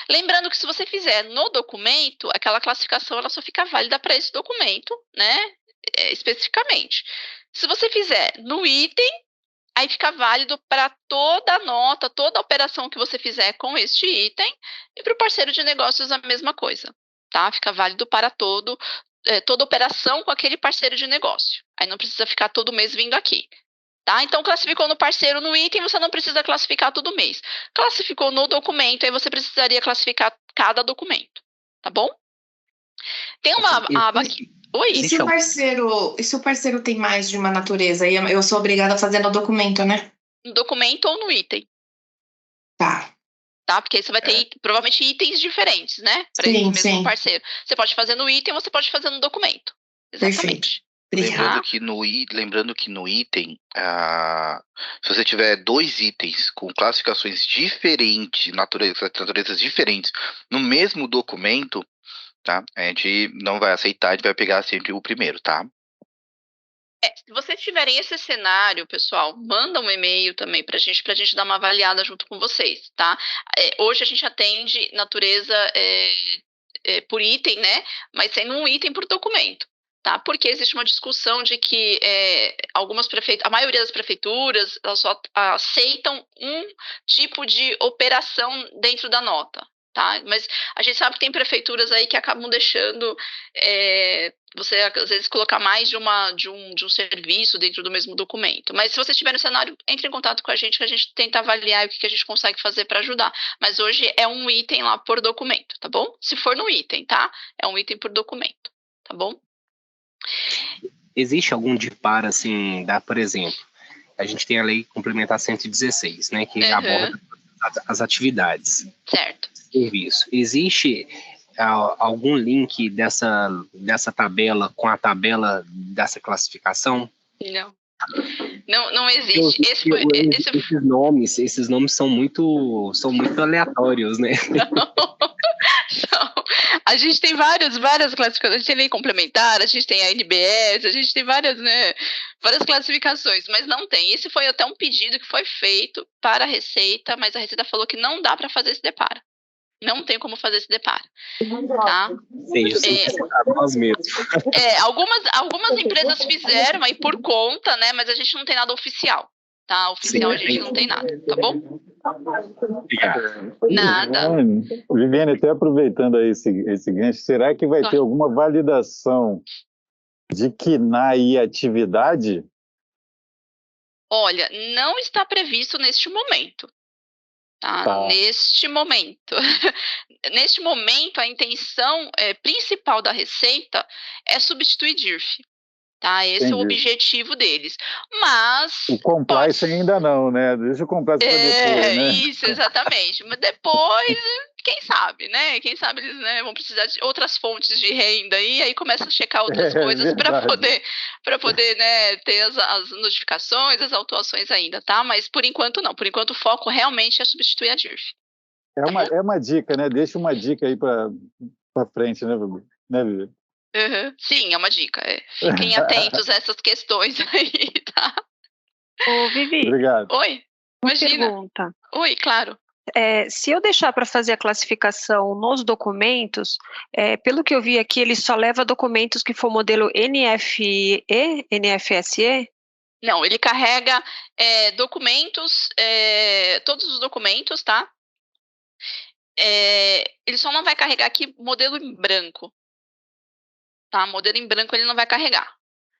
B: Lembrando que se você fizer no documento, aquela classificação ela só fica válida para esse documento, né? Especificamente. Se você fizer no item, aí fica válido para toda a nota, toda a operação que você fizer com este item, e para o parceiro de negócios a mesma coisa, tá? Fica válido para toda operação com aquele parceiro de negócio. Aí não precisa ficar todo mês vindo aqui. Tá? Então, classificou no parceiro, no item, você não precisa classificar todo mês. Classificou no documento, aí você precisaria classificar cada documento. Tá bom? Tem uma aba aqui. Oi?
J: E se o parceiro tem mais de uma natureza, aí eu sou obrigada a fazer no documento, né?
B: No documento ou no item.
J: Tá.
B: Tá? Porque aí você vai ter provavelmente itens diferentes, né? Para esse mesmo parceiro. Você pode fazer no item ou você pode fazer no documento. Exatamente.
D: Lembrando que no item, se você tiver 2 itens com classificações diferentes, naturezas diferentes, no mesmo documento, tá? A gente não vai aceitar, a gente vai pegar sempre o primeiro, tá?
B: Se vocês tiverem esse cenário, pessoal, manda um e-mail também pra gente dar uma avaliada junto com vocês, tá? Hoje a gente atende natureza por item, né? Mas sendo um item por documento. Tá? Porque existe uma discussão de que a maioria das prefeituras elas só aceitam um tipo de operação dentro da nota. Tá? Mas a gente sabe que tem prefeituras aí que acabam deixando você, às vezes, colocar mais de um serviço dentro do mesmo documento. Mas se você estiver no cenário, entre em contato com a gente, que a gente tenta avaliar o que a gente consegue fazer para ajudar. Mas hoje é um item lá por documento, tá bom? Se for no item, tá? É um item por documento, tá bom?
G: Existe algum DIPAR, assim, por exemplo, a gente tem a Lei Complementar 116, né, que aborda as atividades.
B: Certo.
G: Serviço. Existe algum link dessa tabela com a tabela dessa classificação?
B: Não existe.
G: Esses nomes são muito aleatórios, né?
B: Não. A gente tem várias classificações. A gente tem lei complementar, a gente tem a NBS, a gente tem várias classificações, mas não tem. Esse foi até um pedido que foi feito para a Receita, mas a Receita falou que não dá para fazer esse deparo. Não tem como fazer esse deparo. Tá?
G: Nós mesmos.
B: Algumas empresas fizeram aí por conta, né? Mas a gente não tem nada oficial. Tá? Oficial a gente não tem nada, tá bom? Nada.
C: Viviane, até aproveitando aí esse gancho, será que vai ter alguma validação de KNAI e atividade?
B: Olha, não está previsto neste momento. Tá? Neste momento. Neste momento, a intenção principal da Receita é substituir DIRF. Tá? Esse é o objetivo deles. Mas...
C: O compliance ainda não, né? Deixa o compliance para depois, né?
B: Isso, exatamente. Mas depois, quem sabe, né? Quem sabe eles vão precisar de outras fontes de renda aí começa a checar outras coisas para poder né, ter as notificações, as autuações ainda, tá? Mas por enquanto não. Por enquanto o foco realmente é substituir a DIRF.
C: É uma dica, né? Deixa uma dica aí para frente, né, Vivi?
B: Sim, é uma dica. Fiquem atentos a essas questões aí, tá?
K: Ô, Vivi.
C: Obrigado.
B: Oi, imagina.
K: Pergunta.
B: Oi, claro.
K: Se eu deixar para fazer a classificação nos documentos, pelo que eu vi aqui, ele só leva documentos que for modelo NFE, NFSE?
B: Não, ele carrega documentos, todos os documentos, tá? Ele só não vai carregar aqui modelo em branco. Tá? Modelo em branco ele não vai carregar.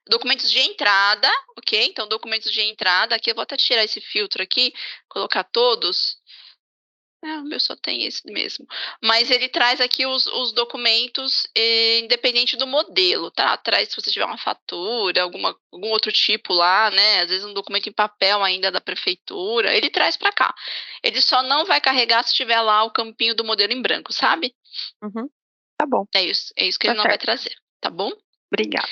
B: Documentos de entrada, ok? Então, documentos de entrada, aqui eu vou até tirar esse filtro aqui, colocar todos. O meu só tem esse mesmo. Mas ele traz aqui os documentos independente do modelo, tá? Traz, se você tiver uma fatura, algum outro tipo lá, né? Às vezes um documento em papel ainda da prefeitura, ele traz para cá. Ele só não vai carregar se tiver lá o campinho do modelo em branco, sabe?
K: Uhum. Tá bom.
B: É isso que ele não vai trazer. Tá bom?
K: Obrigada.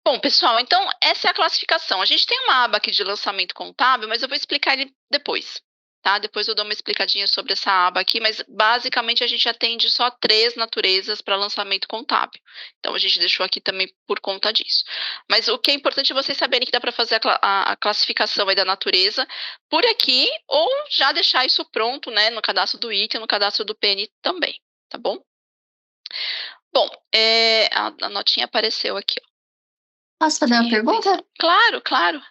B: Bom, pessoal, então essa é a classificação. A gente tem uma aba aqui de lançamento contábil, mas eu vou explicar ele depois, tá? Depois eu dou uma explicadinha sobre essa aba aqui, mas basicamente a gente atende só 3 naturezas para lançamento contábil. Então a gente deixou aqui também por conta disso. Mas o que é importante é vocês saberem que dá para fazer a classificação aí da natureza por aqui, ou já deixar isso pronto, né, no cadastro do item, no cadastro do PN também, tá bom? Bom, a notinha apareceu aqui, ó.
J: Posso fazer uma pergunta?
B: Claro.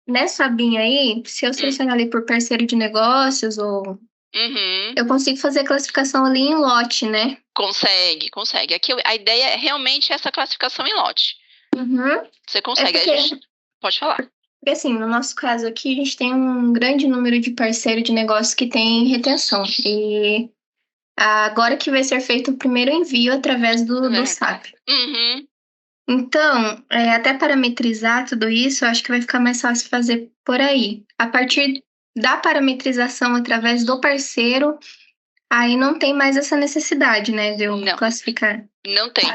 J: Nessa abinha aí, se eu selecionar ali por parceiro de negócios, eu consigo fazer a classificação ali em lote, né?
B: Consegue. Aqui a ideia é realmente essa classificação em lote. Você consegue.
J: Porque...
B: A gente... Pode falar.
J: Porque assim, no nosso caso aqui, a gente tem um grande número de parceiros de negócio que tem retenção. E agora que vai ser feito o primeiro envio através do SAP. Então, até parametrizar tudo isso, eu acho que vai ficar mais fácil fazer por aí. A partir da parametrização através do parceiro, aí não tem mais essa necessidade, né, de eu classificar.
B: Não tem.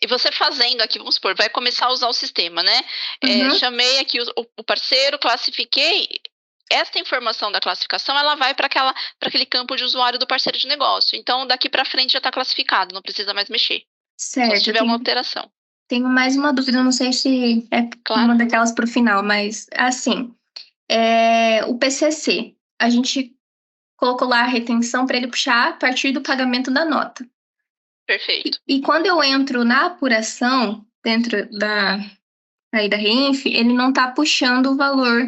B: E você fazendo aqui, vamos supor, vai começar a usar o sistema, né? Chamei aqui o parceiro, classifiquei. Essa informação da classificação, ela vai para aquele campo de usuário do parceiro de negócio. Então, daqui para frente já está classificado, não precisa mais mexer.
J: Certo.
B: Só se tiver uma alteração.
J: Tenho mais uma dúvida, não sei se é uma daquelas para o final, mas assim, o PCC, a gente colocou lá a retenção para ele puxar a partir do pagamento da nota.
B: Perfeito.
J: E quando eu entro na apuração, dentro da REINF, ele não está puxando o valor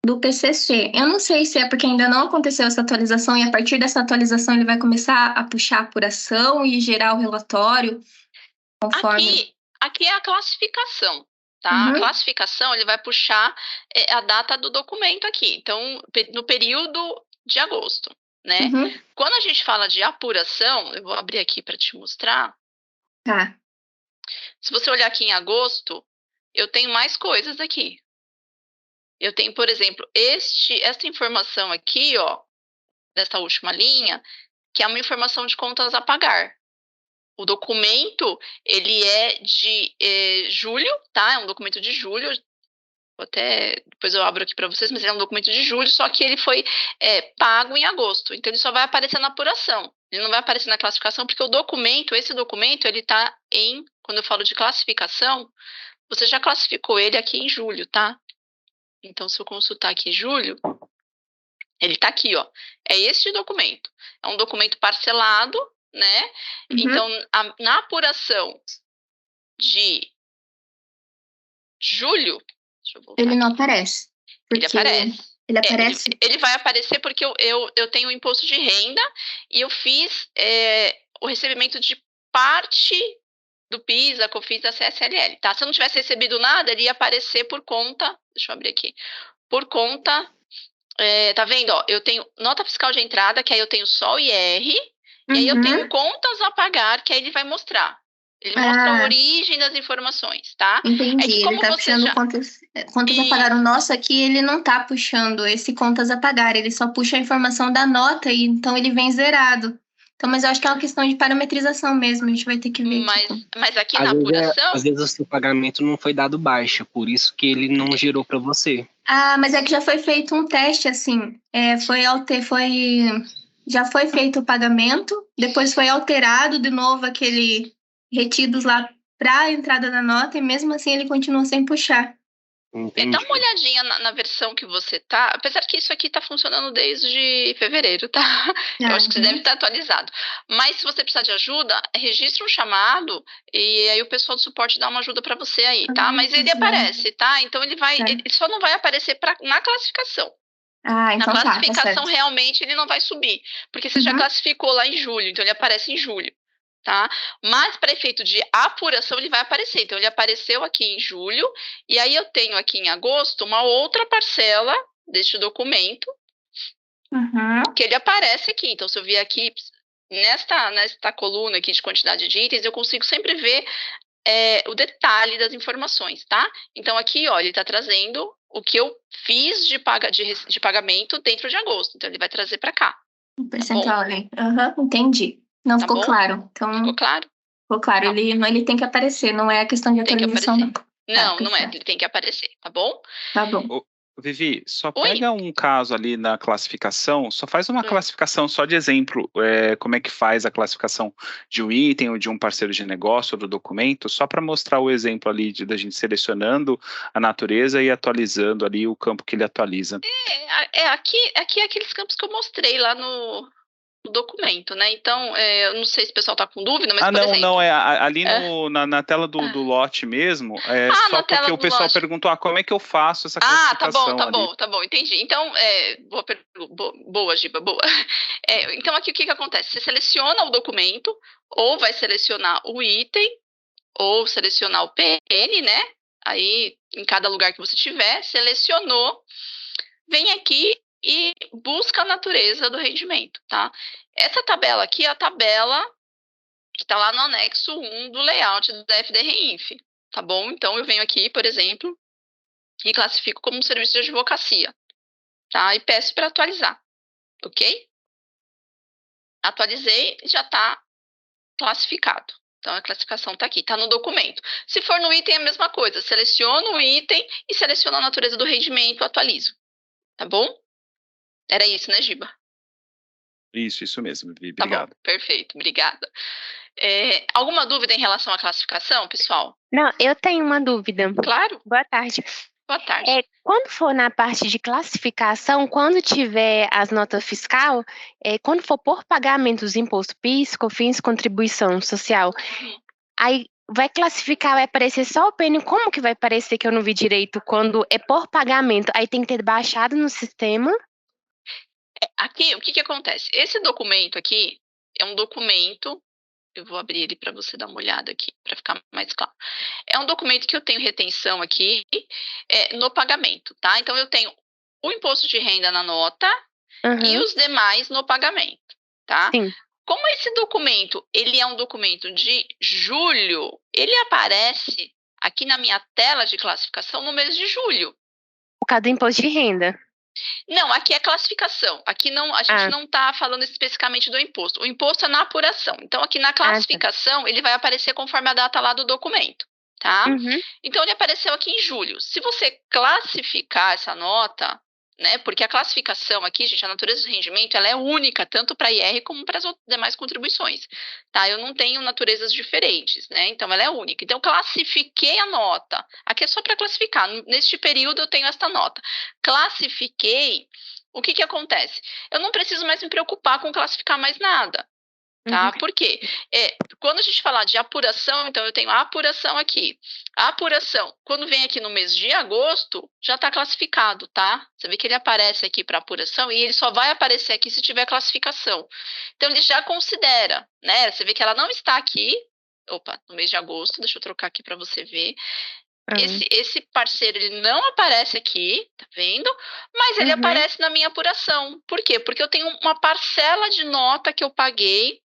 J: do PCC. Eu não sei se é porque ainda não aconteceu essa atualização e a partir dessa atualização ele vai começar a puxar a apuração e gerar o relatório conforme...
B: Aqui é a classificação, tá? A classificação, ele vai puxar a data do documento aqui. Então, no período de agosto, né? Quando a gente fala de apuração, eu vou abrir aqui para te mostrar.
J: Tá.
B: Se você olhar aqui em agosto, eu tenho mais coisas aqui. Eu tenho, por exemplo, essa informação aqui, ó, dessa última linha, que é uma informação de contas a pagar. O documento, ele é de julho, tá? É um documento de julho. Depois eu abro aqui para vocês, mas ele é um documento de julho, só que ele foi pago em agosto. Então, ele só vai aparecer na apuração. Ele não vai aparecer na classificação, porque esse documento, ele está quando eu falo de classificação, você já classificou ele aqui em julho, tá? Então, se eu consultar aqui julho, ele está aqui, ó. É este documento. É um documento parcelado, né? Então, na apuração de julho, deixa eu voltar
J: ele não
B: aqui.
J: aparece.
B: Ele aparece.
J: Ele aparece?
B: Ele vai aparecer porque eu tenho o imposto de renda e eu fiz o recebimento de parte do PIS, da COFINS, da CSLL, tá? Se eu não tivesse recebido nada, ele ia aparecer por conta, deixa eu abrir aqui, por conta, tá vendo, ó, eu tenho nota fiscal de entrada, que aí eu tenho só o IR, e aí eu tenho contas a pagar, que aí ele vai mostrar. Ele mostra a origem das informações, tá?
J: Entendi, ele tá puxando contas a pagar. O nosso aqui, ele não tá puxando esse contas a pagar, ele só puxa a informação da nota, e então ele vem zerado. Então, mas eu acho que é uma questão de parametrização mesmo, a gente vai ter que ver.
B: Mas aqui na apuração...
G: Às vezes o seu pagamento não foi dado baixa, por isso que ele não gerou para você.
J: Ah, mas é que já foi feito um teste, assim, já foi feito o pagamento, depois foi alterado de novo aquele retidos lá para a entrada da nota, e mesmo assim ele continua sem puxar.
B: Dá uma olhadinha na versão que você tá, apesar que isso aqui tá funcionando desde fevereiro, tá? Eu acho que você deve estar atualizado. Mas se você precisar de ajuda, registra um chamado e aí o pessoal do suporte dá uma ajuda para você aí, tá? Mas ele aparece, tá? Então ele só não vai aparecer na classificação.
J: Então
B: na classificação realmente ele não vai subir, porque você já classificou lá em julho, então ele aparece em julho. Tá? Mas para efeito de apuração ele vai aparecer, então ele apareceu aqui em julho, e aí eu tenho aqui em agosto uma outra parcela deste documento, que ele aparece aqui. Então se eu vier aqui nesta coluna aqui de quantidade de itens, eu consigo sempre ver o detalhe das informações, tá? Então aqui, ó, ele está trazendo o que eu fiz de pagamento dentro de agosto, então ele vai trazer para cá.
J: O percentual, né? Entendi. Não ficou claro. Então,
B: ficou claro?
J: Ficou claro. Ele tem que aparecer, não é a questão de atualização.
B: Não é. Ele tem que aparecer, tá bom?
J: Tá bom.
A: Vivi, só pega um caso ali na classificação, só faz uma classificação só de exemplo, como é que faz a classificação de um item ou de um parceiro de negócio ou do documento, só para mostrar o exemplo ali da gente selecionando a natureza e atualizando ali o campo que ele atualiza.
B: Aqui é aqueles campos que eu mostrei lá no documento, né? Então, eu não sei se o pessoal está com dúvida, mas por exemplo...
A: ali na tela do lote mesmo, só porque o pessoal perguntou, como é que eu faço essa classificação?
B: Tá bom, entendi. Então, boa, Giba, boa. Então, aqui o que acontece? Você seleciona o documento, ou vai selecionar o item, ou selecionar o PN, né? Aí, em cada lugar que você tiver, selecionou, vem aqui e busca a natureza do rendimento, tá? Essa tabela aqui é a tabela que está lá no anexo 1 do layout da FDR-Inf, tá bom? Então, eu venho aqui, por exemplo, e classifico como um serviço de advocacia, tá? E peço para atualizar, ok? Atualizei, já está classificado. Então, a classificação está aqui, está no documento. Se for no item, é a mesma coisa. Seleciono o item e seleciono a natureza do rendimento, atualizo. Tá bom? Era isso, né, Giba?
A: Isso mesmo, Vi.
B: Tá
A: Obrigado.
B: bom, perfeito, obrigada. Alguma dúvida em relação à classificação, pessoal?
L: Não, eu tenho uma dúvida.
B: Claro.
L: Boa tarde.
B: Boa tarde.
L: Quando for na parte de classificação, quando tiver as notas fiscal, quando for por pagamentos, imposto PIS, COFINS, contribuição social, aí vai classificar, vai aparecer só o PN, como que vai aparecer que eu não vi direito quando é por pagamento? Aí tem que ter baixado no sistema?
B: Aqui, o que acontece? Esse documento aqui é um documento, eu vou abrir ele para você dar uma olhada aqui, para ficar mais claro. É um documento que eu tenho retenção aqui no pagamento, tá? Então, eu tenho o imposto de renda na nota e os demais no pagamento, tá?
L: Sim.
B: Como esse documento, ele é um documento de julho, ele aparece aqui na minha tela de classificação no mês de julho.
L: Por causa do imposto de renda.
B: Não, aqui é classificação. Aqui não, a gente não está falando especificamente do imposto. O imposto é na apuração. Então, aqui na classificação, ele vai aparecer conforme a data lá do documento, tá? Então, ele apareceu aqui em julho. Se você classificar essa nota, né? Porque a classificação aqui, gente, a natureza do rendimento, ela é única, tanto para IR como para as demais contribuições, tá? Eu não tenho naturezas diferentes, né? Então, ela é única. Então, classifiquei a nota. Aqui é só para classificar. Neste período, eu tenho esta nota. Classifiquei, o que acontece? Eu não preciso mais me preocupar com classificar mais nada, tá? Por quê? Quando a gente falar de apuração, então eu tenho a apuração aqui. A apuração, quando vem aqui no mês de agosto, já está classificado, tá? Você vê que ele aparece aqui para apuração e ele só vai aparecer aqui se tiver classificação. Então, ele já considera, né? Você vê que ela não está aqui, no mês de agosto, deixa eu trocar aqui para você ver. Esse parceiro, ele não aparece aqui, tá vendo? Mas ele aparece na minha apuração. Por quê? Porque eu tenho uma parcela de nota que eu paguei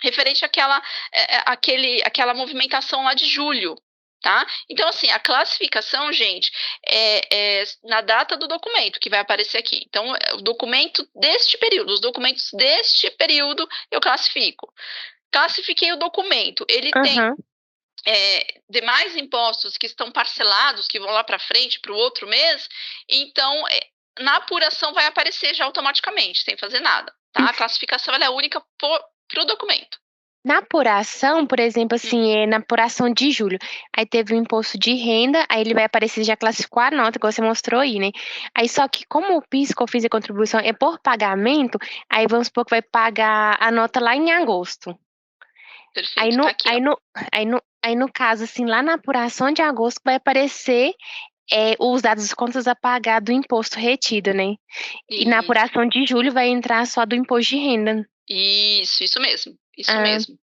B: referente àquela movimentação lá de julho, tá? Então, assim, a classificação, gente, é na data do documento que vai aparecer aqui. Então, o documento deste período, os documentos deste período eu classifico. Classifiquei o documento, ele tem demais impostos que estão parcelados, que vão lá para frente, para o outro mês, então, na apuração vai aparecer já automaticamente, sem fazer nada, tá? A classificação ela é única para o documento.
L: Na apuração, por exemplo, assim, na apuração de julho, aí teve o imposto de renda, aí ele vai aparecer, já classificou a nota que você mostrou aí, né? Aí só que como o PIS, COFINS e contribuição é por pagamento, aí vamos supor que vai pagar a nota lá em agosto.
B: Perfeito,
L: aí,
B: tá aqui,
L: aí no caso, assim, lá na apuração de agosto vai aparecer os dados dos contas a pagar do imposto retido, né? E na apuração de julho vai entrar só do imposto de renda.
B: Isso mesmo. Isso mesmo.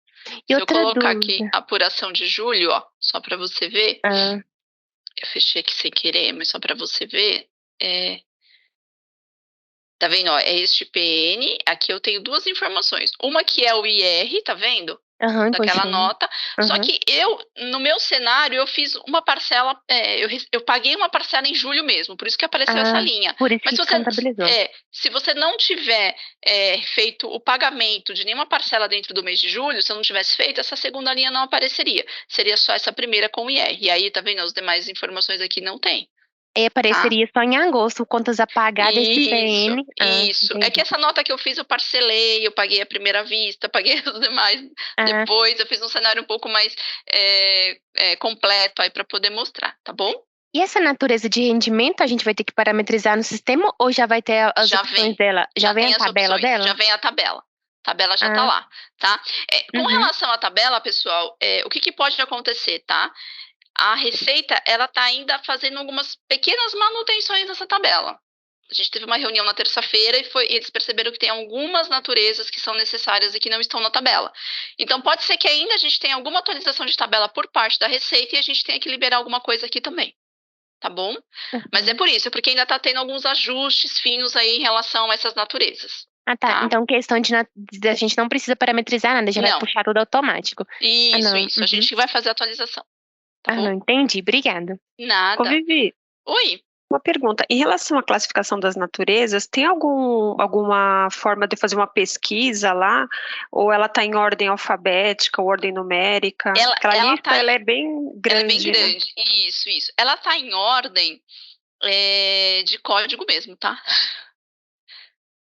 L: E
B: se eu colocar aqui a apuração de julho, ó, só para você ver, eu fechei aqui sem querer, mas só para você ver, tá vendo, ó, é este PN, aqui eu tenho duas informações, uma que é o IR, tá vendo? Daquela nota, só que no meu cenário, eu fiz uma parcela, eu paguei uma parcela em julho mesmo, por isso que apareceu essa linha.
L: Por isso
B: mas se você não tiver feito o pagamento de nenhuma parcela dentro do mês de julho, se eu não tivesse feito, essa segunda linha não apareceria, seria só essa primeira com o IR, e aí, tá vendo, as demais informações aqui não tem.
L: E apareceria só em agosto, contas a pagar desse PN.
B: Isso. É que essa nota que eu fiz, eu parcelei, eu paguei a primeira vista, paguei os demais depois, eu fiz um cenário um pouco mais completo aí para poder mostrar, tá bom?
L: E essa natureza de rendimento a gente vai ter que parametrizar no sistema ou já vai ter as opções dela? Já vem a tabela dela?
B: Já vem a tabela. A tabela já tá lá, tá? Com relação à tabela, pessoal, o que pode acontecer, tá? A Receita, ela está ainda fazendo algumas pequenas manutenções nessa tabela, A gente teve uma reunião na terça-feira e eles perceberam que tem algumas naturezas que são necessárias e que não estão na tabela. Então, pode ser que ainda a gente tenha alguma atualização de tabela por parte da Receita e a gente tenha que liberar alguma coisa aqui também. Tá bom? Mas é por isso, porque ainda está tendo alguns ajustes finos aí em relação a essas naturezas.
L: Ah, tá. Então, questão a gente não precisa parametrizar nada, já vai puxar tudo automático.
B: Isso. A gente vai fazer a atualização. Tá bom?
L: Não, entendi. Obrigada.
B: Nada.
K: Ô, Vivi.
B: Oi.
K: Uma pergunta. Em relação à classificação das naturezas, tem alguma forma de fazer uma pesquisa lá? Ou ela está em ordem alfabética, ou ordem numérica? Aquela lista, ela é bem grande.
B: Ela é bem grande. Né? Isso. Ela está em ordem de código mesmo, tá?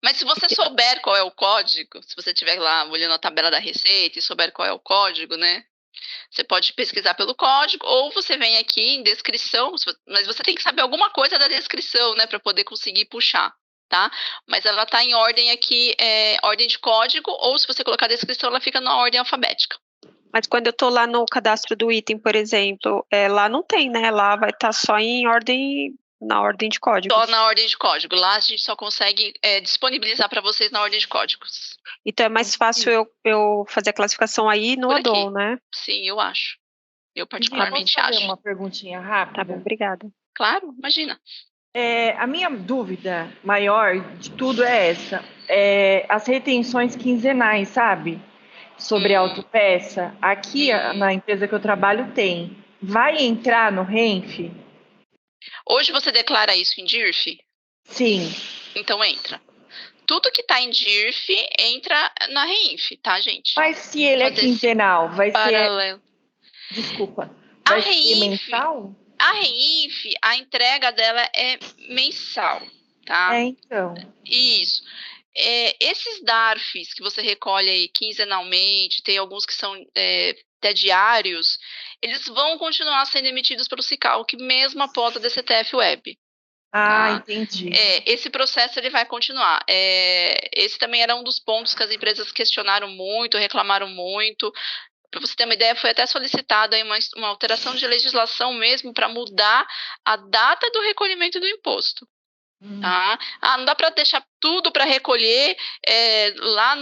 B: Mas se você souber qual é o código, se você estiver lá olhando a tabela da Receita e souber qual é o código, né? Você pode pesquisar pelo código, ou você vem aqui em descrição, mas você tem que saber alguma coisa da descrição, né, para poder conseguir puxar, tá? Mas ela está em ordem aqui, ordem de código, ou se você colocar a descrição, ela fica na ordem alfabética.
K: Mas quando eu estou lá no cadastro do item, por exemplo, lá não tem, né? Lá vai estar só na ordem de código.
B: Só na ordem de código. Lá a gente só consegue disponibilizar para vocês na ordem de códigos.
K: Então é mais fácil eu fazer a classificação aí no addon, né?
B: Sim, eu acho. Eu particularmente acho.
M: Posso fazer uma perguntinha rápida?
K: Tá bom, obrigada.
B: Claro, imagina.
M: A minha dúvida maior de tudo é essa. As retenções quinzenais, sabe? Sobre a autopeça. Aqui, na empresa que eu trabalho, tem. Vai entrar no RENF?
B: Hoje você declara isso em DIRF?
M: Sim.
B: Então entra. Tudo que está em DIRF entra na RENF, tá, gente?
M: Mas se ele é quinzenal, vai ser... Desculpa. Vai ser mensal?
B: A RENF, a entrega dela é mensal, tá?
M: Então.
B: Isso. Esses DARFs que você recolhe aí quinzenalmente, tem alguns que são até diários, eles vão continuar sendo emitidos pelo SICAL, que mesmo após a DCTF Web.
M: Ah, entendi.
B: Esse processo ele vai continuar. Esse também era um dos pontos que as empresas questionaram muito, reclamaram muito. Para você ter uma ideia, foi até solicitada uma alteração de legislação mesmo para mudar a data do recolhimento do imposto. Tá? Não dá para deixar tudo para recolher lá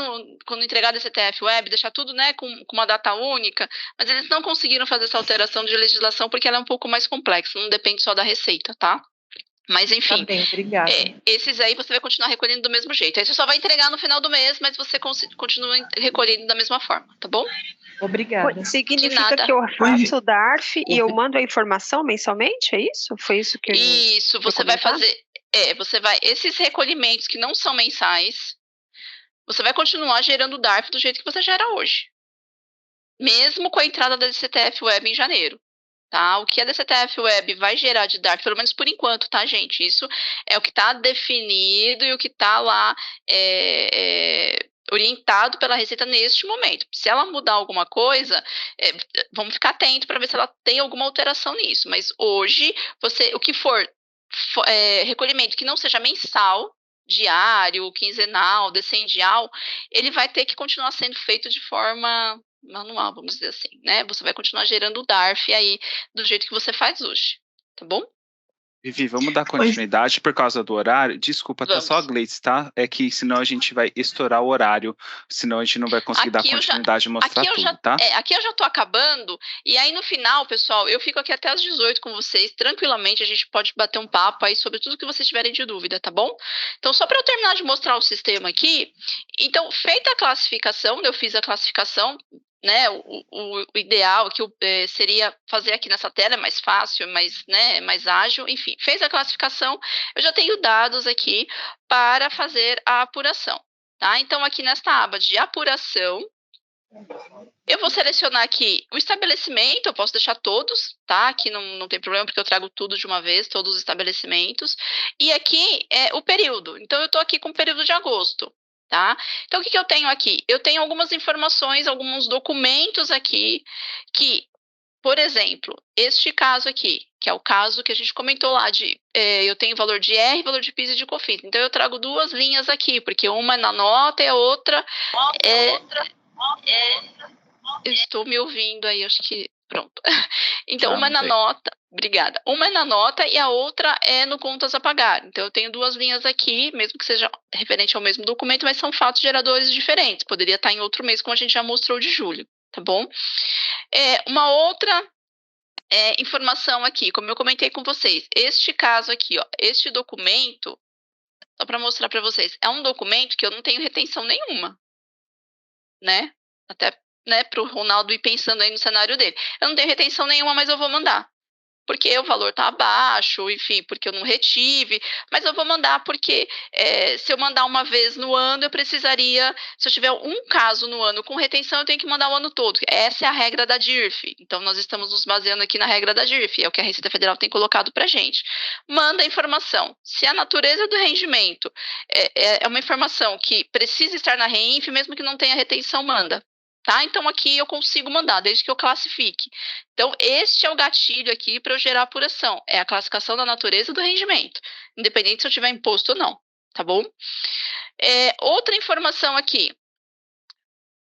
B: quando entregar a DCTF Web, deixar tudo, né, com uma data única, mas eles não conseguiram fazer essa alteração de legislação porque ela é um pouco mais complexa, não depende só da Receita, tá? Mas enfim,
M: tá bem, obrigada.
B: Esses aí você vai continuar recolhendo do mesmo jeito. Aí você só vai entregar no final do mês, mas você continua recolhendo da mesma forma, tá bom?
M: Obrigada.
K: Significa que eu faço o DARF e eu mando a informação mensalmente, é isso? Foi isso que
B: Isso, você vai fazer... esses recolhimentos que não são mensais, você vai continuar gerando o DARF do jeito que você gera hoje. Mesmo com a entrada da DCTF Web em janeiro. Tá? O que a DCTF Web vai gerar de DARF, pelo menos por enquanto, tá, gente? Isso é o que está definido e o que está lá orientado pela Receita neste momento. Se ela mudar alguma coisa, vamos ficar atento para ver se ela tem alguma alteração nisso. Mas hoje, o que for recolhimento que não seja mensal, diário, quinzenal, decendial, ele vai ter que continuar sendo feito de forma manual, vamos dizer assim, né? Você vai continuar gerando o DARF aí do jeito que você faz hoje, tá bom?
A: Vivi, vamos dar continuidade por causa do horário? Desculpa, tá só a Gleice, tá? É que senão a gente vai estourar o horário, senão a gente não vai conseguir dar continuidade e mostrar tudo, tá?
B: Aqui eu já tô acabando, e aí no final, pessoal, eu fico aqui até às 18 com vocês, tranquilamente, a gente pode bater um papo aí sobre tudo que vocês tiverem de dúvida, tá bom? Então, só para eu terminar de mostrar o sistema aqui, então, feita a classificação, eu fiz a classificação, né, o ideal que seria fazer aqui nessa tela, é mais fácil, mais ágil, enfim, fez a classificação, eu já tenho dados aqui para fazer a apuração, tá? Então, aqui nesta aba de apuração, eu vou selecionar aqui o estabelecimento, eu posso deixar todos, tá? Aqui não tem problema, porque eu trago tudo de uma vez, todos os estabelecimentos, e aqui é o período, então eu estou aqui com o período de agosto. Tá? Então, o que eu tenho aqui? Eu tenho algumas informações, alguns documentos aqui que, por exemplo, este caso aqui, que é o caso que a gente comentou lá, eu tenho valor de R, valor de PIS e de COFINS. Então, eu trago duas linhas aqui, porque uma é na nota e a outra Eu estou me ouvindo aí, acho que... Pronto. Então, uma é na nota... Obrigada. Uma é na nota e a outra é no contas a pagar. Então, eu tenho duas linhas aqui, mesmo que seja referente ao mesmo documento, mas são fatos geradores diferentes. Poderia estar em outro mês, como a gente já mostrou de julho, tá bom? Uma outra informação aqui, como eu comentei com vocês, este caso aqui, ó, este documento, só para mostrar para vocês, é um documento que eu não tenho retenção nenhuma, né? Até, né, para o Ronaldo ir pensando aí no cenário dele. Eu não tenho retenção nenhuma, mas eu vou mandar. Porque o valor está abaixo, enfim, porque eu não retive, mas eu vou mandar porque se eu mandar uma vez no ano, eu precisaria, se eu tiver um caso no ano com retenção, eu tenho que mandar o ano todo. Essa é a regra da DIRF. Então, nós estamos nos baseando aqui na regra da DIRF, é o que a Receita Federal tem colocado para a gente. Manda a informação. Se a natureza do rendimento é uma informação que precisa estar na REINF, mesmo que não tenha retenção, manda. Tá? Então, aqui eu consigo mandar, desde que eu classifique. Então, este é o gatilho aqui para eu gerar apuração. É a classificação da natureza do rendimento, independente se eu tiver imposto ou não, tá bom? Outra informação aqui,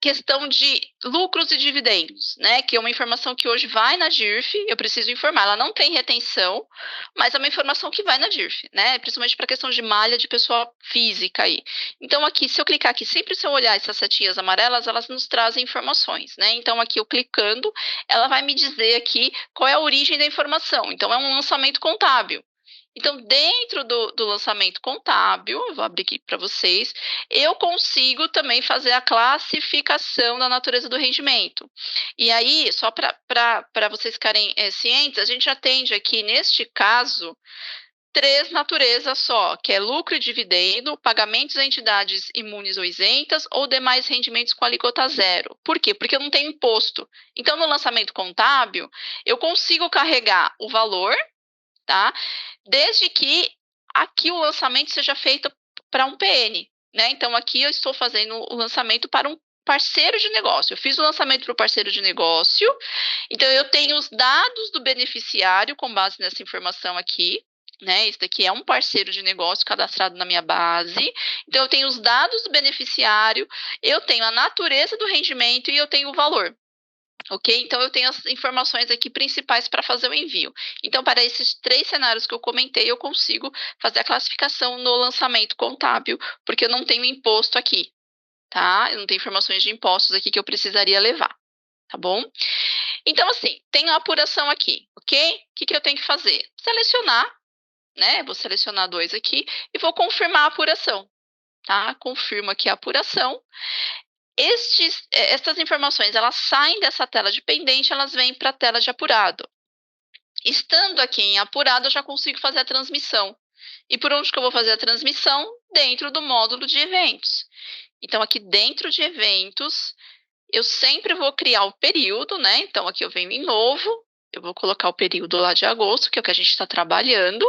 B: questão de lucros e dividendos, né? Que é uma informação que hoje vai na DIRF, eu preciso informar. Ela não tem retenção, mas é uma informação que vai na DIRF, né? Principalmente para a questão de malha de pessoa física aí. Então, aqui, se eu clicar aqui, sempre se eu olhar essas setinhas amarelas, elas nos trazem informações, né? Então, aqui eu clicando, ela vai me dizer aqui qual é a origem da informação. Então, é um lançamento contábil. Então, dentro do lançamento contábil, eu vou abrir aqui para vocês, eu consigo também fazer a classificação da natureza do rendimento. E aí, só para vocês ficarem cientes, a gente atende aqui, neste caso, 3 naturezas só, que é lucro e dividendo, pagamentos a entidades imunes ou isentas, ou demais rendimentos com alíquota zero. Por quê? Porque eu não tenho imposto. Então, no lançamento contábil, eu consigo carregar o valor, tá? Desde que aqui o lançamento seja feito para um PN, né? Então, aqui eu estou fazendo o lançamento para um parceiro de negócio. Eu fiz o lançamento para o parceiro de negócio, então eu tenho os dados do beneficiário com base nessa informação aqui, né? Esse daqui é um parceiro de negócio cadastrado na minha base. Então, eu tenho os dados do beneficiário, eu tenho a natureza do rendimento e eu tenho o valor. Ok? Então, eu tenho as informações aqui principais para fazer o envio. Então, para esses 3 cenários que eu comentei, eu consigo fazer a classificação no lançamento contábil, porque eu não tenho imposto aqui, tá? Eu não tenho informações de impostos aqui que eu precisaria levar, tá bom? Então, assim, tenho a apuração aqui, ok? O que eu tenho que fazer? Selecionar, né? Vou selecionar 2 aqui e vou confirmar a apuração, tá? Confirmo aqui a apuração. Essas informações, elas saem dessa tela de pendente, elas vêm para a tela de apurado. Estando aqui em apurado, eu já consigo fazer a transmissão. E por onde que eu vou fazer a transmissão? Dentro do módulo de eventos. Então, aqui dentro de eventos, eu sempre vou criar o período, né? Então, aqui eu venho em novo, eu vou colocar o período lá de agosto, que é o que a gente está trabalhando.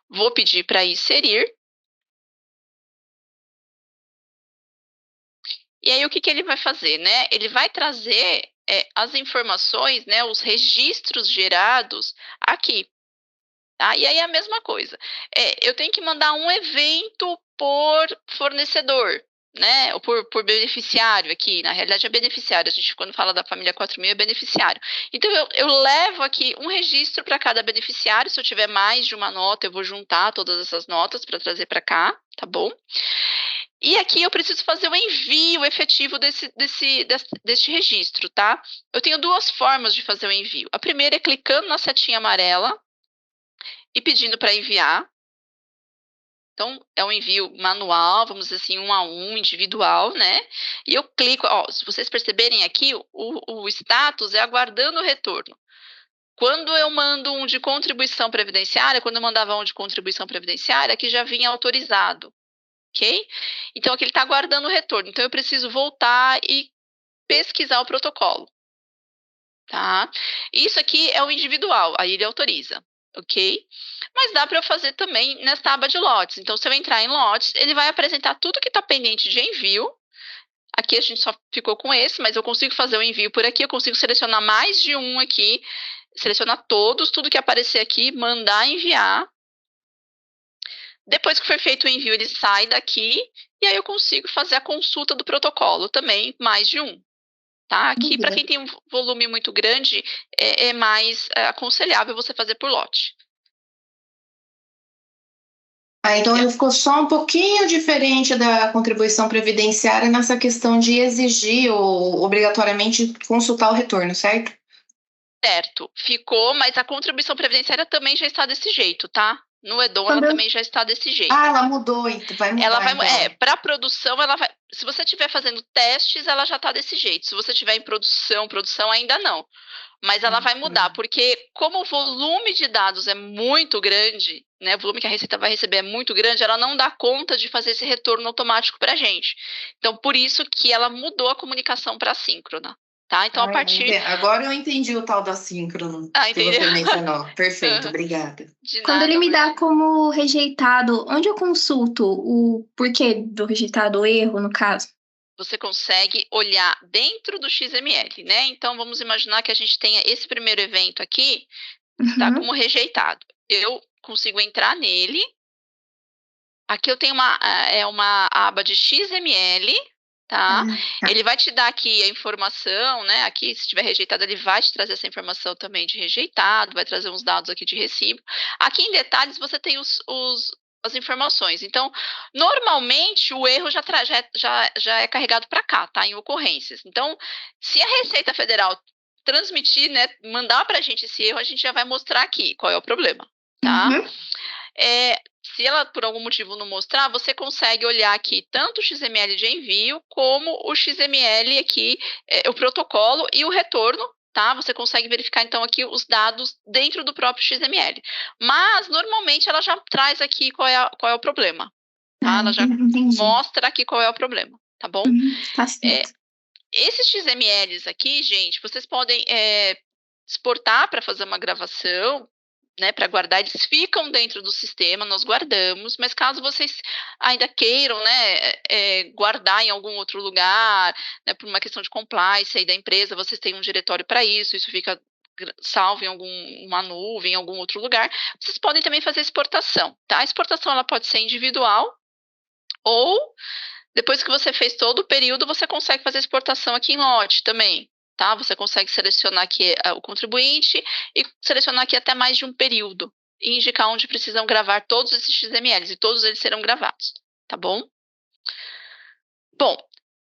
B: Vou pedir para inserir. E aí, o que ele vai fazer, né? Ele vai trazer as informações, né, os registros gerados aqui. Tá? E aí, a mesma coisa. Eu tenho que mandar um evento por fornecedor, né? Ou por beneficiário aqui. Na realidade, é beneficiário. A gente, quando fala da família 4.000, é beneficiário. Então, eu levo aqui um registro para cada beneficiário. Se eu tiver mais de uma nota, eu vou juntar todas essas notas para trazer para cá, tá bom? E aqui eu preciso fazer o envio efetivo deste registro, tá? Eu tenho 2 formas de fazer o envio. A primeira é clicando na setinha amarela e pedindo para enviar. Então, é um envio manual, vamos dizer assim, 1 a 1, individual, né? E eu clico, ó, se vocês perceberem aqui, o status é aguardando o retorno. Quando eu mando um de contribuição previdenciária, quando eu mandava um de contribuição previdenciária, aqui já vinha autorizado. Ok? Então, aqui ele está aguardando o retorno. Então, eu preciso voltar e pesquisar o protocolo. Tá? Isso aqui é o individual, aí ele autoriza. Ok? Mas dá para eu fazer também nessa aba de lotes. Então, se eu entrar em lotes, ele vai apresentar tudo que está pendente de envio. Aqui a gente só ficou com esse, mas eu consigo fazer o envio por aqui. Eu consigo selecionar mais de um aqui, selecionar todos, tudo que aparecer aqui, mandar enviar. Depois que for feito o envio, ele sai daqui e aí eu consigo fazer a consulta do protocolo também, mais de um. Tá? Aqui, para quem tem um volume muito grande, é mais aconselhável você fazer por lote.
N: Então ele ficou só um pouquinho diferente da contribuição previdenciária nessa questão de exigir ou obrigatoriamente consultar o retorno, certo?
B: Certo, ficou, mas a contribuição previdenciária também já está desse jeito, tá? No EDON ela também já está desse jeito.
N: Ela mudou, então vai mudar.
B: Ela vai, para produção, ela vai. Se você estiver fazendo testes, ela já está desse jeito. Se você estiver em produção ainda não. Mas ela vai mudar, porque como o volume de dados é muito grande, né, o volume que a Receita vai receber é muito grande, ela não dá conta de fazer esse retorno automático para a gente. Então, por isso que ela mudou a comunicação para assíncrona. Tá? Então, a partir...
N: Agora eu entendi o tal da síncrono.
B: Entendeu?
N: Perfeito, obrigada.
J: Quando ele me dá como rejeitado, onde eu consulto o porquê do rejeitado, o erro, no caso?
B: Você consegue olhar dentro do XML, né? Então, vamos imaginar que a gente tenha esse primeiro evento aqui, tá como rejeitado. Eu consigo entrar nele. Aqui eu tenho uma aba de XML, tá? Ele vai te dar aqui a informação, né? Aqui, se estiver rejeitado, ele vai te trazer essa informação também de rejeitado, vai trazer uns dados aqui de recibo. Aqui em detalhes, você tem as informações. Então, normalmente, o erro já é carregado para cá, tá? Em ocorrências. Então, se a Receita Federal transmitir, né, mandar para a gente esse erro, a gente já vai mostrar aqui qual é o problema, tá? Se ela, por algum motivo, não mostrar, você consegue olhar aqui tanto o XML de envio, como o XML aqui, o protocolo e o retorno, tá? Você consegue verificar, então, aqui os dados dentro do próprio XML. Mas, normalmente, ela já traz aqui qual é o problema. Tá? Ela já mostra aqui qual é o problema, tá bom?
J: Tá certo.
B: Esses XMLs aqui, gente, vocês podem exportar para fazer uma gravação, né, para guardar, eles ficam dentro do sistema, nós guardamos, mas caso vocês ainda queiram, né, guardar em algum outro lugar, né, por uma questão de compliance aí da empresa, vocês têm um diretório para isso fica salvo em uma nuvem, em algum outro lugar, vocês podem também fazer exportação, tá? A exportação ela pode ser individual, ou depois que você fez todo o período, você consegue fazer exportação aqui em lote também. Tá? Você consegue selecionar aqui o contribuinte e selecionar aqui até mais de um período e indicar onde precisam gravar todos esses XMLs e todos eles serão gravados, tá bom? Bom,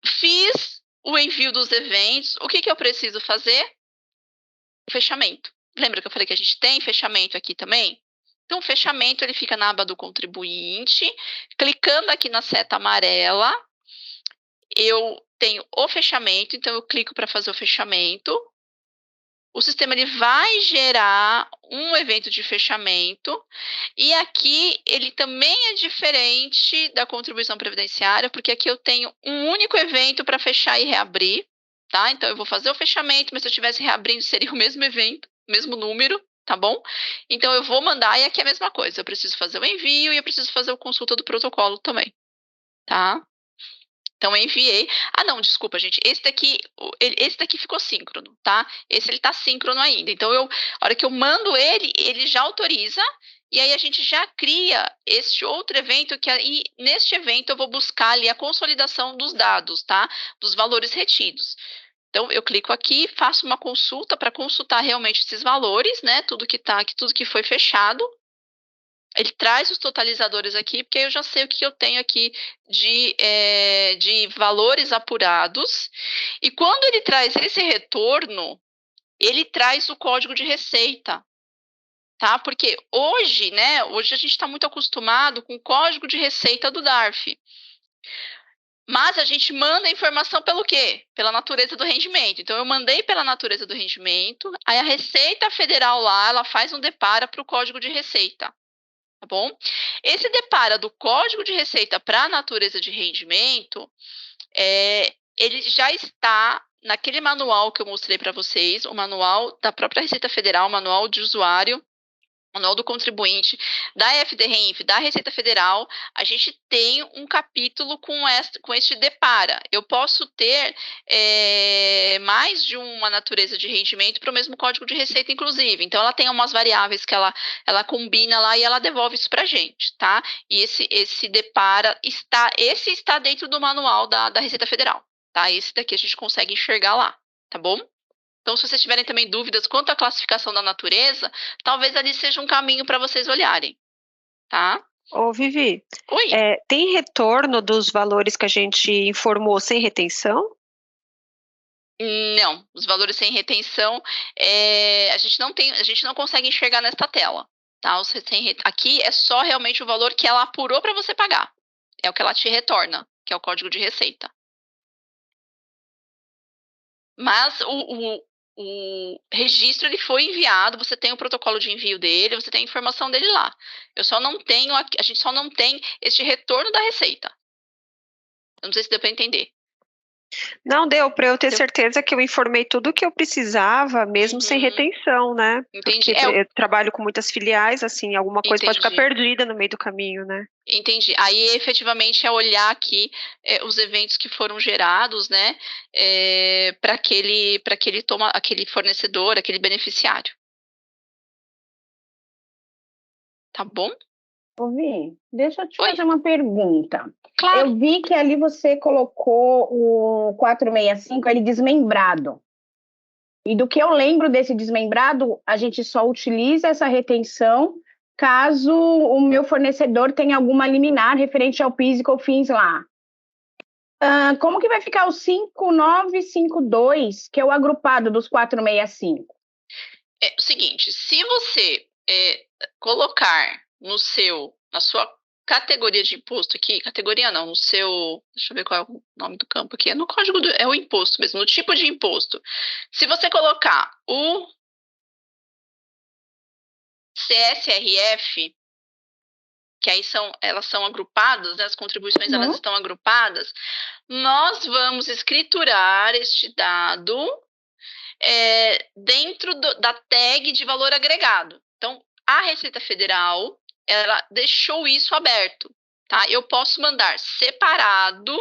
B: fiz o envio dos eventos, o que eu preciso fazer? Fechamento. Lembra que eu falei que a gente tem fechamento aqui também? Então, o fechamento ele fica na aba do contribuinte, clicando aqui na seta amarela, eu tenho o fechamento, então eu clico para fazer o fechamento. O sistema ele vai gerar um evento de fechamento, e aqui ele também é diferente da contribuição previdenciária, porque aqui eu tenho um único evento para fechar e reabrir, tá? Então eu vou fazer o fechamento, mas se eu estivesse reabrindo seria o mesmo evento, mesmo número, tá bom? Então eu vou mandar, e aqui é a mesma coisa, eu preciso fazer o envio e eu preciso fazer a consulta do protocolo também, tá? Então, eu enviei. Não, desculpa, gente. Esse daqui ficou síncrono, tá? Esse ele tá síncrono ainda. Então, a hora que eu mando ele já autoriza. E aí, a gente já cria este outro evento, que aí, neste evento, eu vou buscar ali a consolidação dos dados, tá? Dos valores retidos. Então, eu clico aqui, faço uma consulta para consultar realmente esses valores, né? Tudo que foi fechado. Ele traz os totalizadores aqui, porque eu já sei o que eu tenho aqui de valores apurados. E quando ele traz esse retorno, ele traz o código de receita, tá? Porque hoje a gente está muito acostumado com o código de receita do DARF. Mas a gente manda a informação pelo quê? Pela natureza do rendimento. Então, eu mandei pela natureza do rendimento, aí a Receita Federal lá, ela faz um depara para o código de receita. Tá bom? Esse depara do código de receita para a natureza de rendimento, ele já está naquele manual que eu mostrei para vocês, o manual da própria Receita Federal, o manual de usuário, manual do contribuinte, da FDRENF, da Receita Federal. A gente tem um capítulo com este depara. Eu posso ter mais de uma natureza de rendimento para o mesmo código de receita, inclusive. Então, ela tem umas variáveis que ela combina lá e ela devolve isso para a gente, tá? E esse depara está dentro do manual da Receita Federal, tá? Esse daqui a gente consegue enxergar lá, tá bom? Então, se vocês tiverem também dúvidas quanto à classificação da natureza, talvez ali seja um caminho para vocês olharem, tá?
K: Ô, Vivi,
B: Oi.
K: Tem retorno dos valores que a gente informou sem retenção?
B: Não, os valores sem retenção, a gente não consegue enxergar nesta tela, tá? Aqui é só realmente o valor que ela apurou para você pagar, é o que ela te retorna, que é o código de receita. Mas o registro ele foi enviado, você tem o protocolo de envio dele, você tem a informação dele lá. A gente só não tem este retorno da receita. Eu não sei se deu para entender.
K: Não deu para eu ter certeza que eu informei tudo o que eu precisava, mesmo sem retenção, né?
B: Entendi.
K: Porque eu trabalho com muitas filiais, assim, alguma coisa pode ficar perdida no meio do caminho, né?
B: Entendi. Aí, efetivamente, é olhar aqui os eventos que foram gerados, né? Para aquele fornecedor, aquele beneficiário. Tá bom?
I: Vi, deixa eu te fazer uma pergunta.
B: Claro.
I: Eu vi que ali você colocou o 465, ele desmembrado. E do que eu lembro desse desmembrado, a gente só utiliza essa retenção caso o meu fornecedor tenha alguma liminar referente ao PIS e COFINS lá. Como que vai ficar o 5952, que é o agrupado dos 465?
B: É o seguinte, se você colocar na sua categoria de imposto aqui, categoria não, deixa eu ver qual é o nome do campo aqui, é no código, é o imposto mesmo, no tipo de imposto. Se você colocar o CSRF, que aí elas são agrupadas, né, as contribuições elas estão agrupadas, nós vamos escriturar este dado dentro da tag de valor agregado. Então, a Receita Federal, ela deixou isso aberto, tá? Eu posso mandar separado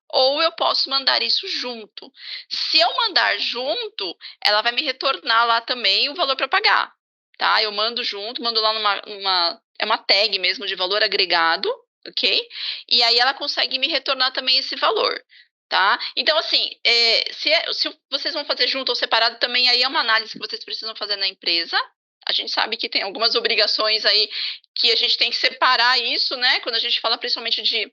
B: ou eu posso mandar isso junto. Se eu mandar junto, ela vai me retornar lá também o valor para pagar, tá? Eu mando junto, mando lá é uma tag mesmo de valor agregado, ok? E aí ela consegue me retornar também esse valor, tá? Então, assim, se vocês vão fazer junto ou separado também, aí é uma análise que vocês precisam fazer na empresa. A gente sabe que tem algumas obrigações aí que a gente tem que separar isso, né? Quando a gente fala principalmente de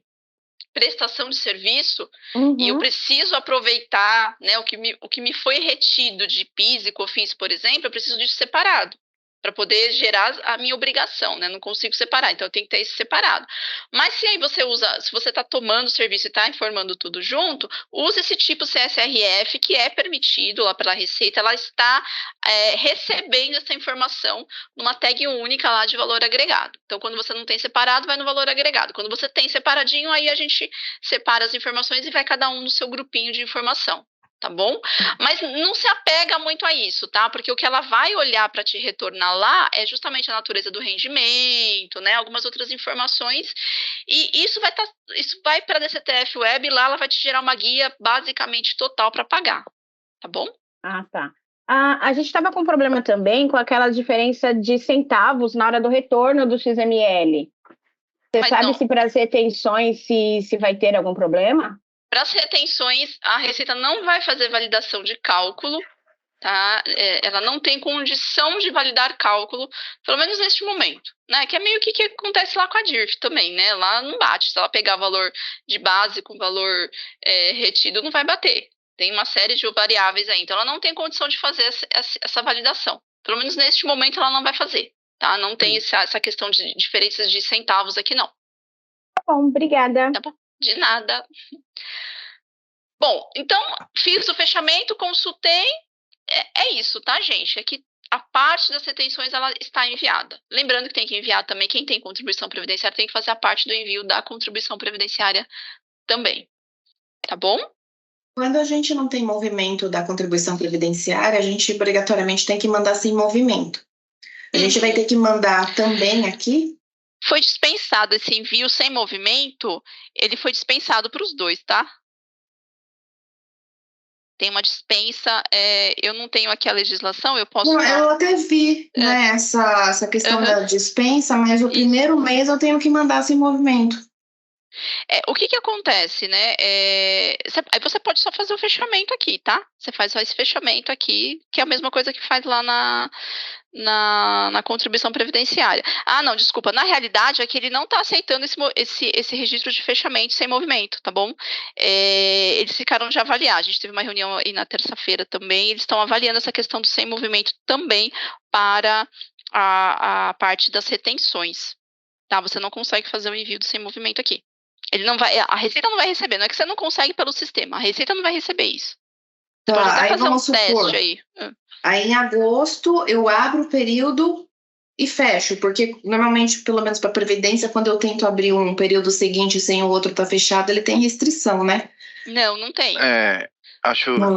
B: prestação de serviço, e eu preciso aproveitar, né, o que me foi retido de PIS e COFINS, por exemplo, eu preciso disso separado, para poder gerar a minha obrigação, né? Não consigo separar, então eu tenho que ter isso separado. Mas se aí se você está tomando o serviço e está informando tudo junto, use esse tipo CSRF, que é permitido lá pela Receita, ela está recebendo essa informação numa tag única lá de valor agregado. Então, quando você não tem separado, vai no valor agregado. Quando você tem separadinho, aí a gente separa as informações e vai cada um no seu grupinho de informação. Tá bom? Mas não se apega muito a isso, tá? Porque o que ela vai olhar para te retornar lá é justamente a natureza do rendimento, né? Algumas outras informações. E isso vai para a DCTF Web, lá ela vai te gerar uma guia basicamente total para pagar, tá bom?
I: Ah, tá. A gente estava com problema também com aquela diferença de centavos na hora do retorno do XML. Você sabe se para as retenções se vai ter algum problema?
B: Para as retenções, a Receita não vai fazer validação de cálculo, tá? Ela não tem condição de validar cálculo, pelo menos neste momento, né? Que é meio que acontece lá com a DIRF também, né? Lá não bate. Se ela pegar valor de base com valor retido, não vai bater. Tem uma série de variáveis aí. Então, ela não tem condição de fazer essa validação. Pelo menos neste momento, ela não vai fazer, tá? Não tem essa questão de diferenças de centavos aqui, não.
I: Tá bom, obrigada.
B: Tá bom. De nada. Bom, então, fiz o fechamento, consultei. É isso, tá, gente? É que a parte das retenções, ela está enviada. Lembrando que tem que enviar também, quem tem contribuição previdenciária tem que fazer a parte do envio da contribuição previdenciária também. Tá bom?
N: Quando a gente não tem movimento da contribuição previdenciária, a gente obrigatoriamente tem que mandar sem movimento. A gente vai ter que mandar também aqui?
B: Foi dispensado esse envio sem movimento, ele foi dispensado para os dois, tá? Tem uma dispensa, eu não tenho aqui a legislação, eu posso...
N: Não, eu até vi, né, essa questão da dispensa, mas o primeiro mês eu tenho que mandar sem movimento.
B: O que acontece, né? Aí você pode só fazer o fechamento aqui, tá? Você faz só esse fechamento aqui, que é a mesma coisa que faz lá na contribuição previdenciária. Ah, não, desculpa. Na realidade, é que ele não está aceitando esse registro de fechamento sem movimento, tá bom? Eles ficaram de avaliar. A gente teve uma reunião aí na terça-feira também. Eles estão avaliando essa questão do sem movimento também para a parte das retenções. Tá? Você não consegue fazer o envio do sem movimento aqui. A Receita não vai receber, não é que você não consegue pelo sistema, a Receita não vai receber isso. Você pode até fazer um teste aí.
N: Aí em agosto eu abro o período e fecho, porque normalmente, pelo menos para Previdência, quando eu tento abrir um período seguinte sem o outro tá fechado, ele tem restrição, né?
B: Não tem.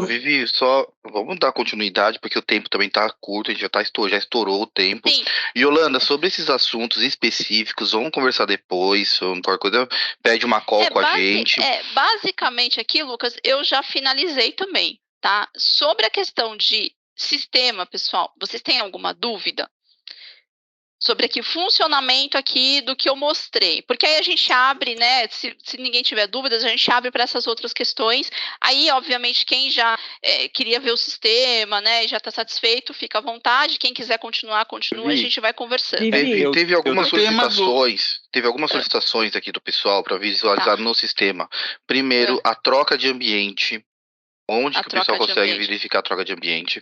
D: Vivi, só vamos dar continuidade, porque o tempo também tá curto, a gente já estourou o tempo.
B: Sim.
D: Yolanda, sobre esses assuntos específicos, vamos conversar depois, qualquer coisa, pede uma call com a gente.
B: Basicamente aqui, Lucas, eu já finalizei também, tá? Sobre a questão de sistema, pessoal, vocês têm alguma dúvida? Sobre aqui o funcionamento aqui do que eu mostrei, porque aí a gente abre, né, se ninguém tiver dúvidas, a gente abre para essas outras questões, aí obviamente quem já queria ver o sistema, né, e já está satisfeito, fica à vontade, quem quiser continua, a gente vai conversando.
D: Teve algumas solicitações aqui do pessoal para visualizar no sistema. Primeiro, a troca de ambiente. Onde que o pessoal consegue verificar a troca de ambiente?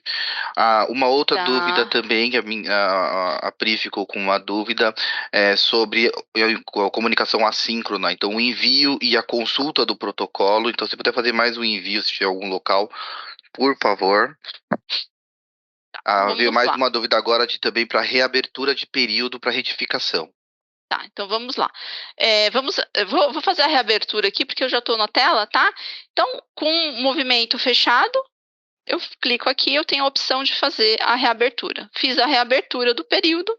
D: Uma outra dúvida também, que a Pri ficou com uma dúvida sobre a comunicação assíncrona. Então, o envio e a consulta do protocolo. Então, se puder fazer mais um envio, se tiver algum local, por favor. Veio mais uma dúvida agora também para reabertura de período para retificação.
B: Tá, então vamos lá. Vou fazer a reabertura aqui, porque eu já estou na tela, tá? Então, com o movimento fechado, eu clico aqui, eu tenho a opção de fazer a reabertura. Fiz a reabertura do período.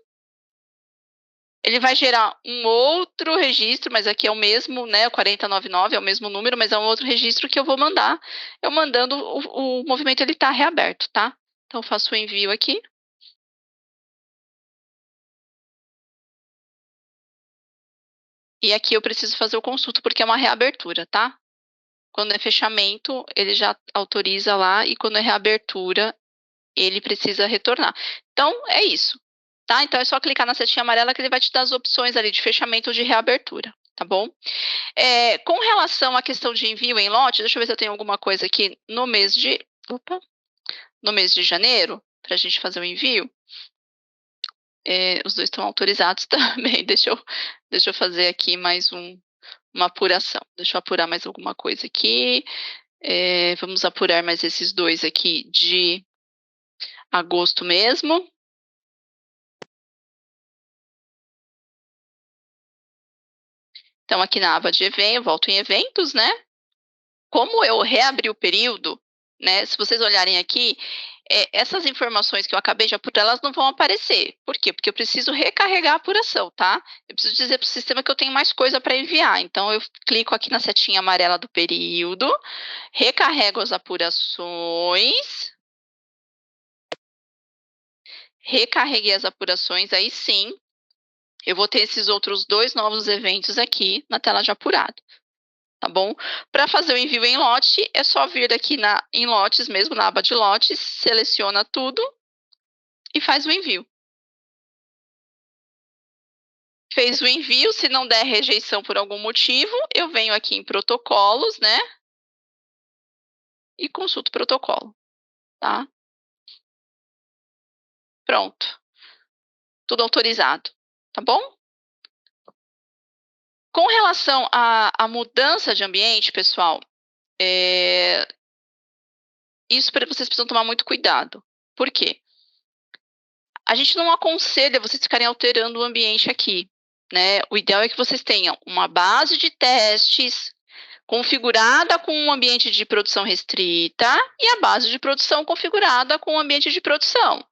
B: Ele vai gerar um outro registro, mas aqui é o mesmo, né? O 4099 é o mesmo número, mas é um outro registro que eu vou mandar. Eu mandando, o movimento ele está reaberto, tá? Então, eu faço o envio aqui. E aqui eu preciso fazer o consulto, porque é uma reabertura, tá? Quando é fechamento, ele já autoriza lá, e quando é reabertura, ele precisa retornar. Então, é isso, tá? Então, é só clicar na setinha amarela que ele vai te dar as opções ali de fechamento ou de reabertura, tá bom? Com relação à questão de envio em lote, deixa eu ver se eu tenho alguma coisa aqui no mês de janeiro, para a gente fazer o envio. Os dois estão autorizados também. Deixa eu fazer aqui mais uma apuração. Deixa eu apurar mais alguma coisa aqui. Vamos apurar mais esses dois aqui de agosto mesmo. Então, aqui na aba de evento, eu volto em eventos, né? Como eu reabri o período, né? Se vocês olharem aqui, essas informações que eu acabei de apurar, elas não vão aparecer. Por quê? Porque eu preciso recarregar a apuração, tá? Eu preciso dizer para o sistema que eu tenho mais coisa para enviar. Então, eu clico aqui na setinha amarela do período, recarrego as apurações. Recarreguei as apurações, aí sim, eu vou ter esses outros dois novos eventos aqui na tela de apurado. Tá bom? Para fazer o envio em lote, é só vir aqui em lotes mesmo, na aba de lotes, seleciona tudo e faz o envio. Fez o envio, se não der rejeição por algum motivo, eu venho aqui em protocolos, né? E consulto o protocolo, tá? Pronto. Tudo autorizado, tá bom? Com relação à mudança de ambiente, pessoal, isso vocês precisam tomar muito cuidado. Por quê? A gente não aconselha vocês ficarem alterando o ambiente aqui, né? O ideal é que vocês tenham uma base de testes configurada com um ambiente de produção restrita e a base de produção configurada com o ambiente de produção.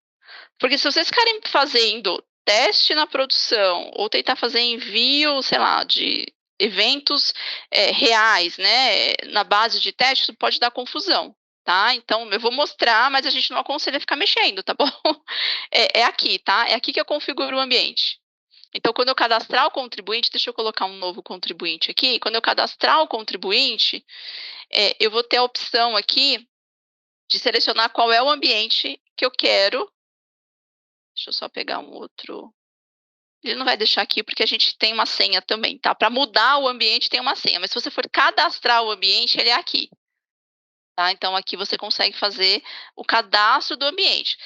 B: Porque se vocês ficarem fazendo teste na produção ou tentar fazer envio, sei lá, de eventos reais, né, na base de teste, isso pode dar confusão, tá? Então, eu vou mostrar, mas a gente não aconselha ficar mexendo, tá bom? É aqui, tá? É aqui que eu configuro o ambiente. Então, quando eu cadastrar o contribuinte, deixa eu colocar um novo contribuinte aqui. Quando eu cadastrar o contribuinte, eu vou ter a opção aqui de selecionar qual é o ambiente que eu quero. Deixa eu só pegar um outro. Ele não vai deixar aqui porque a gente tem uma senha também, tá? Para mudar o ambiente tem uma senha, mas se você for cadastrar o ambiente, ele é aqui. Tá? Então, aqui você consegue fazer o cadastro do ambiente.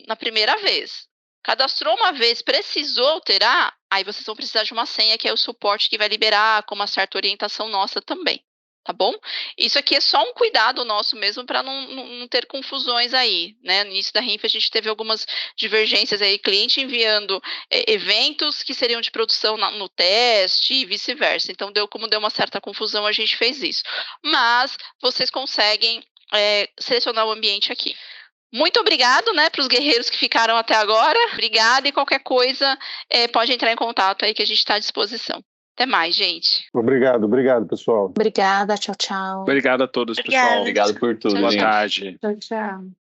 B: Na primeira vez. Cadastrou uma vez, precisou alterar, aí vocês vão precisar de uma senha, que é o suporte que vai liberar, com uma certa orientação nossa também, tá bom? Isso aqui é só um cuidado nosso mesmo, para não ter confusões aí, né? No início da RINF a gente teve algumas divergências aí, cliente enviando eventos que seriam de produção no teste e vice-versa. Então, como deu uma certa confusão, a gente fez isso. Mas vocês conseguem selecionar o ambiente aqui. Muito obrigado, né, para os guerreiros que ficaram até agora. Obrigada, e qualquer coisa pode entrar em contato aí que a gente está à disposição. Até mais, gente.
C: Obrigado, pessoal.
O: Obrigada, tchau, tchau.
A: Obrigado a todos, pessoal.
G: Obrigado por tudo.
A: Boa tarde.
O: Tchau, tchau.